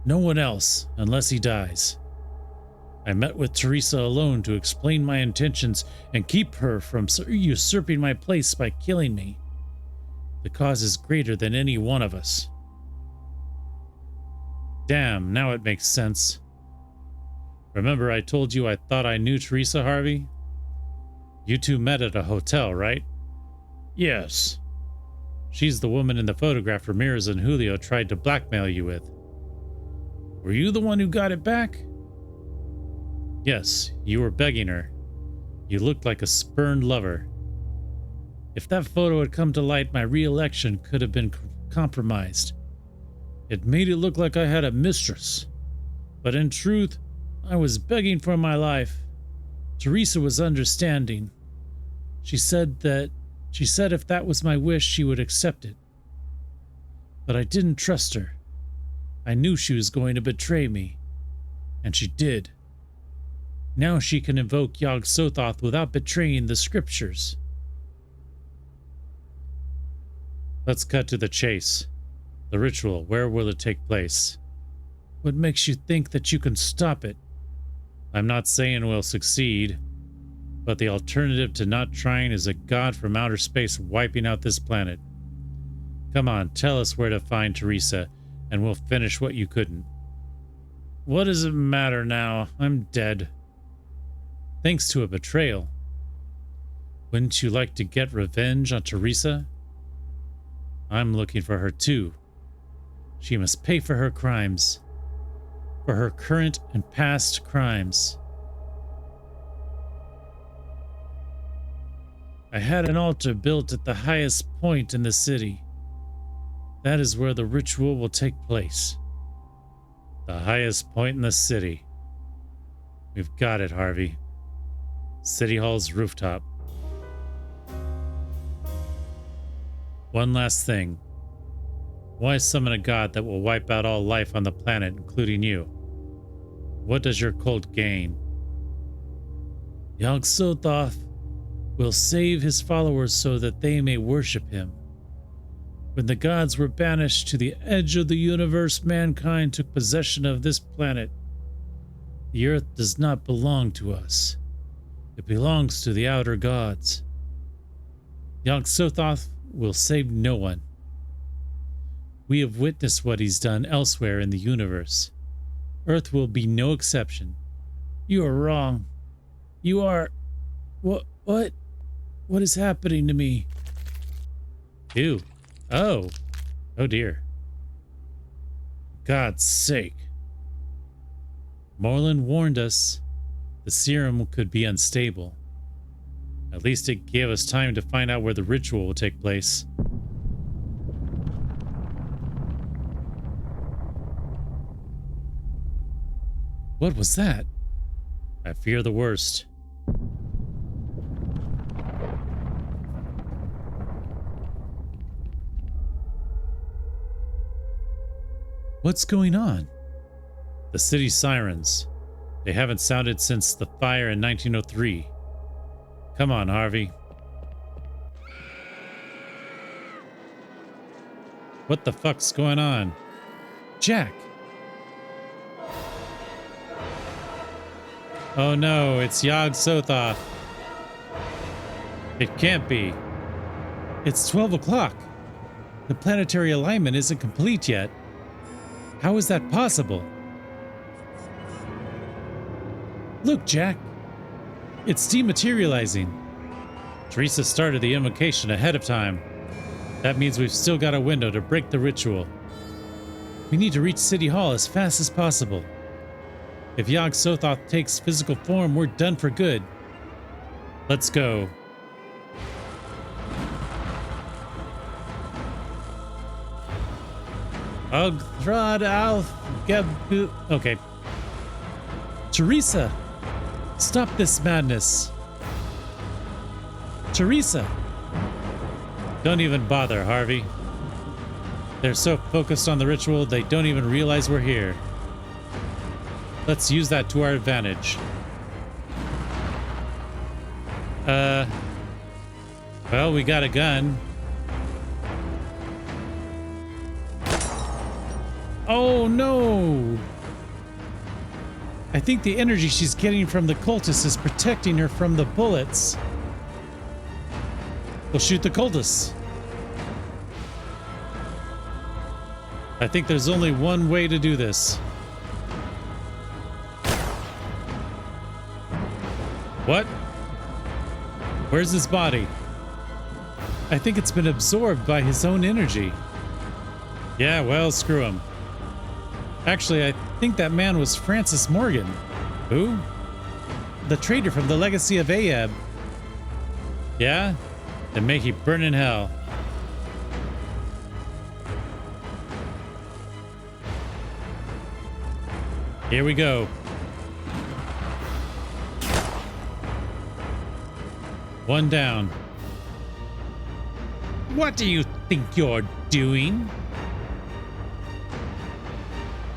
No one else, unless he dies. I met with Teresa alone to explain my intentions and keep her from usurping my place by killing me. The cause is greater than any one of us. Damn, now it makes sense. Remember I told you I thought I knew Teresa, Harvey? You two met at a hotel, right? Yes. She's the woman in the photograph Ramirez and Julio tried to blackmail you with. Were you the one who got it back? Yes, you were begging her. You looked like a spurned lover. If that photo had come to light, my re-election could have been compromised. It made it look like I had a mistress. But in truth, I was begging for my life. Teresa was understanding. She said if that was my wish, she would accept it. But I didn't trust her. I knew she was going to betray me. And she did. Now she can invoke Yog-Sothoth without betraying the scriptures. Let's cut to the chase. The ritual, where will it take place? What makes you think that you can stop it? I'm not saying we'll succeed, but the alternative to not trying is a god from outer space wiping out this planet. Come on, tell us where to find Teresa, and we'll finish what you couldn't. What does it matter now? I'm dead. Thanks to a betrayal. Wouldn't you like to get revenge on Teresa? I'm looking for her too. She must pay for her crimes. For her current and past crimes. I had an altar built at the highest point in the city. That is where the ritual will take place. The highest point in the city. We've got it, Harvey. City Hall's rooftop. One last thing. Why summon a god that will wipe out all life on the planet, including you? What does your cult gain? Yog-Sothoth will save his followers so that they may worship him. When the gods were banished to the edge of the universe, mankind took possession of this planet. The earth does not belong to us. It belongs to the outer gods. Yog-Sothoth will save no one. We have witnessed what he's done elsewhere in the universe. Earth will be no exception. You are wrong. You are... What? What is happening to me? Ew. Oh. Oh dear. God's sake. Moreland warned us the serum could be unstable. At least it gave us time to find out where the ritual will take place. What was that? I fear the worst. What's going on? The city sirens. They haven't sounded since the fire in 1903. Come on, Harvey. What the fuck's going on? Jack! Oh no, it's Yog-Sothoth. It can't be. It's 12 o'clock. The planetary alignment isn't complete yet. How is that possible? Look, Jack. It's dematerializing. Teresa started the invocation ahead of time. That means we've still got a window to break the ritual. We need to reach City Hall as fast as possible. If Yog-Sothoth takes physical form, we're done for good. Let's go. Ugthrod Alf Gebu. Okay. Teresa! Stop this madness. Teresa! Don't even bother, Harvey. They're so focused on the ritual, they don't even realize we're here. Let's use that to our advantage. Well, we got a gun. Oh, no! I think the energy she's getting from the cultists is protecting her from the bullets. We'll shoot the cultists. I think there's only one way to do this. What? Where's his body? I think it's been absorbed by his own energy. Yeah, well, screw him. Actually, I think that man was Francis Morgan. Who? The traitor from the Legacy of Ahab. Yeah? Then may he burn in hell. Here we go. One down. What do you think you're doing?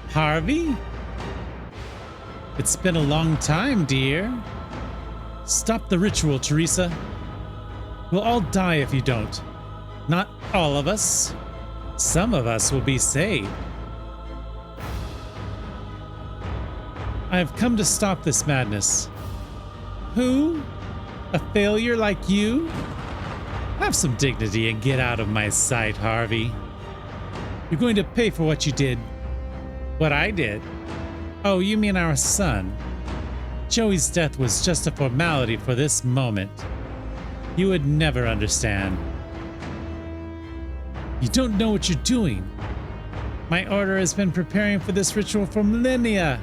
Harvey? It's been a long time, dear. Stop the ritual, Teresa. We'll all die if you don't. Not all of us. Some of us will be saved. I have come to stop this madness. Who? A failure like you? Have some dignity and get out of my sight, Harvey. You're going to pay for what you did. What I did? Oh, you mean our son. Joey's death was just a formality for this moment. You would never understand. You don't know what you're doing. My order has been preparing for this ritual for millennia.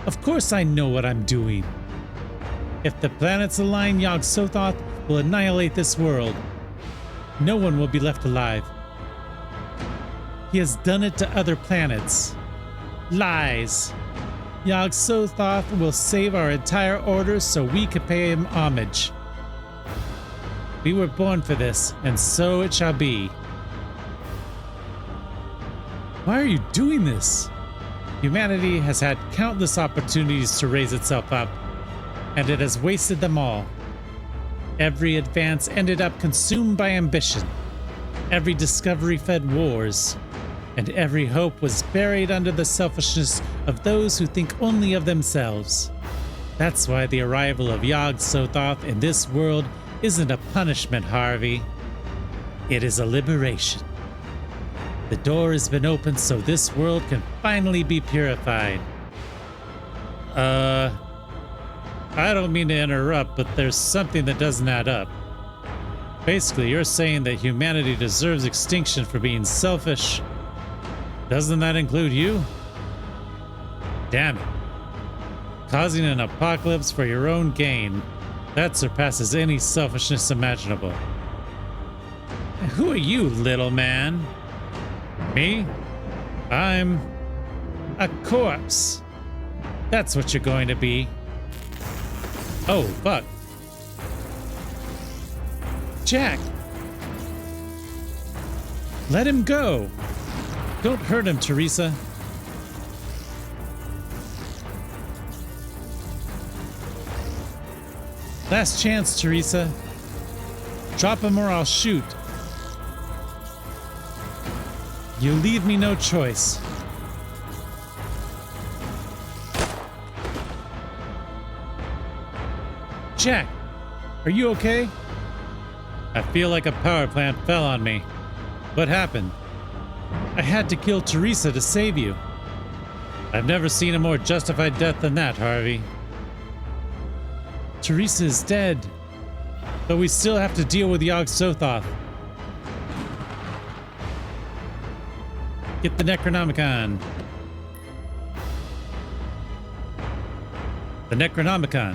Of course I know what I'm doing. If the planets align, Yog-Sothoth will annihilate this world. No one will be left alive. He has done it to other planets. Lies. Yog-Sothoth will save our entire order so we can pay him homage. We were born for this, and so it shall be. Why are you doing this? Humanity has had countless opportunities to raise itself up, and it has wasted them all. Every advance ended up consumed by ambition. Every discovery fed wars, and every hope was buried under the selfishness of those who think only of themselves. That's why the arrival of Yog-Sothoth in this world isn't a punishment, Harvey. It is a liberation. The door has been opened so this world can finally be purified. I don't mean to interrupt, but there's something that doesn't add up. Basically, you're saying that humanity deserves extinction for being selfish. Doesn't that include you? Damn it. Causing an apocalypse for your own gain. That surpasses any selfishness imaginable. Who are you, little man? Me? I'm a corpse. That's what you're going to be. Oh, fuck. Jack! Let him go! Don't hurt him, Teresa. Last chance, Teresa. Drop him or I'll shoot. You leave me no choice. Jack, are you okay? I feel like a power plant fell on me. What happened? I had to kill Teresa to save you. I've never seen a more justified death than that, Harvey. Teresa is dead, but we still have to deal with Yog-Sothoth. Get the Necronomicon. The Necronomicon.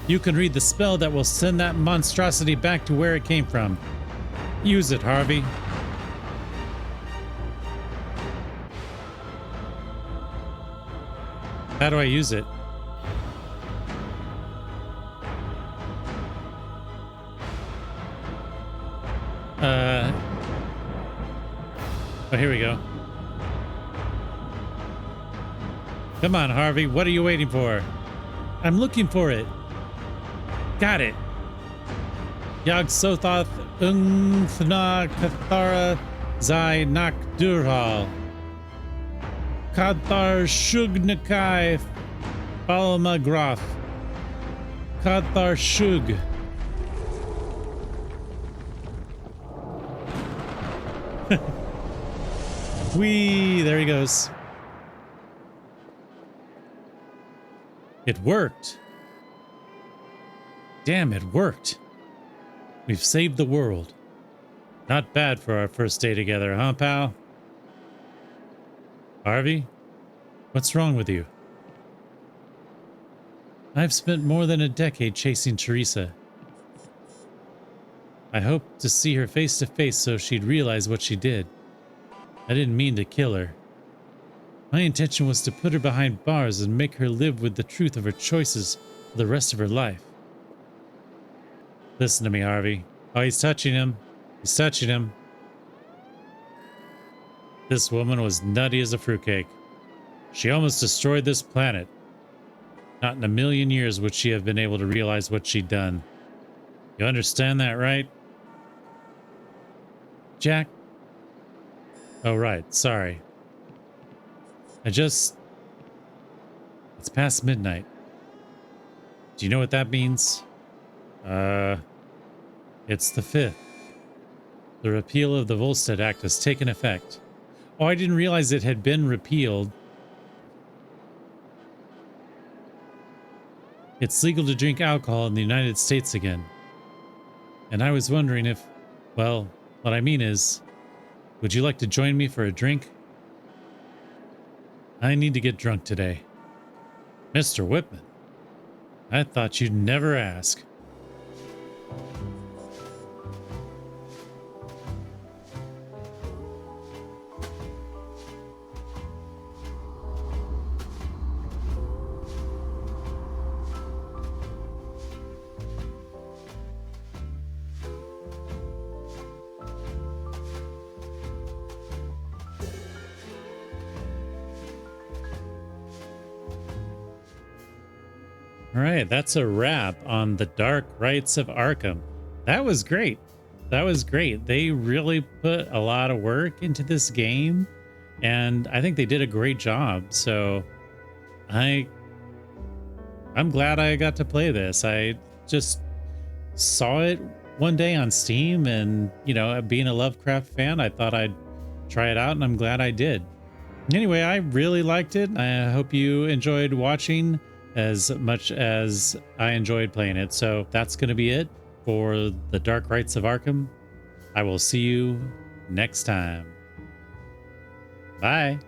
You can read the spell that will send that monstrosity back to where it came from. Use it, Harvey. How do I use it? Oh, here we go. Come on, Harvey. What are you waiting for? I'm looking for it. Got it. Yog-Sothoth Thna Kathara Zai Nak Durhal. Kadthar Shugnakai Falmagroth. Kadthar Shug. Whee! There he goes. It worked. Damn, it worked. We've saved the world. Not bad for our first day together, huh, pal? Harvey? What's wrong with you? I've spent more than a decade chasing Teresa. I hoped to see her face to face so she'd realize what she did. I didn't mean to kill her. My intention was to put her behind bars and make her live with the truth of her choices for the rest of her life. Listen to me, Harvey. Oh, he's touching him. He's touching him. This woman was nutty as a fruitcake. She almost destroyed this planet. Not in a million years would she have been able to realize what she'd done. You understand that, right? Jack? Oh, right. Sorry. It's past midnight. Do you know what that means? It's the 5th. The repeal of the Volstead Act has taken effect. Oh, I didn't realize it had been repealed. It's legal to drink alcohol in the United States again. And I was wondering if, well, what I mean is, would you like to join me for a drink? I need to get drunk today. Mr. Whitman, I thought you'd never ask. All right, that's a wrap on the Dark Rites of Arkham. That was great. That was great. They really put a lot of work into this game, and I think they did a great job. So I'm I'm glad I got to play this. I just saw it one day on Steam, and being a Lovecraft fan, I thought I'd try it out, and I'm glad I did. Anyway, I really liked it. I hope you enjoyed watching as much as I enjoyed playing it. So that's going to be it for the Dark Rites of Arkham. I will see you next time. Bye.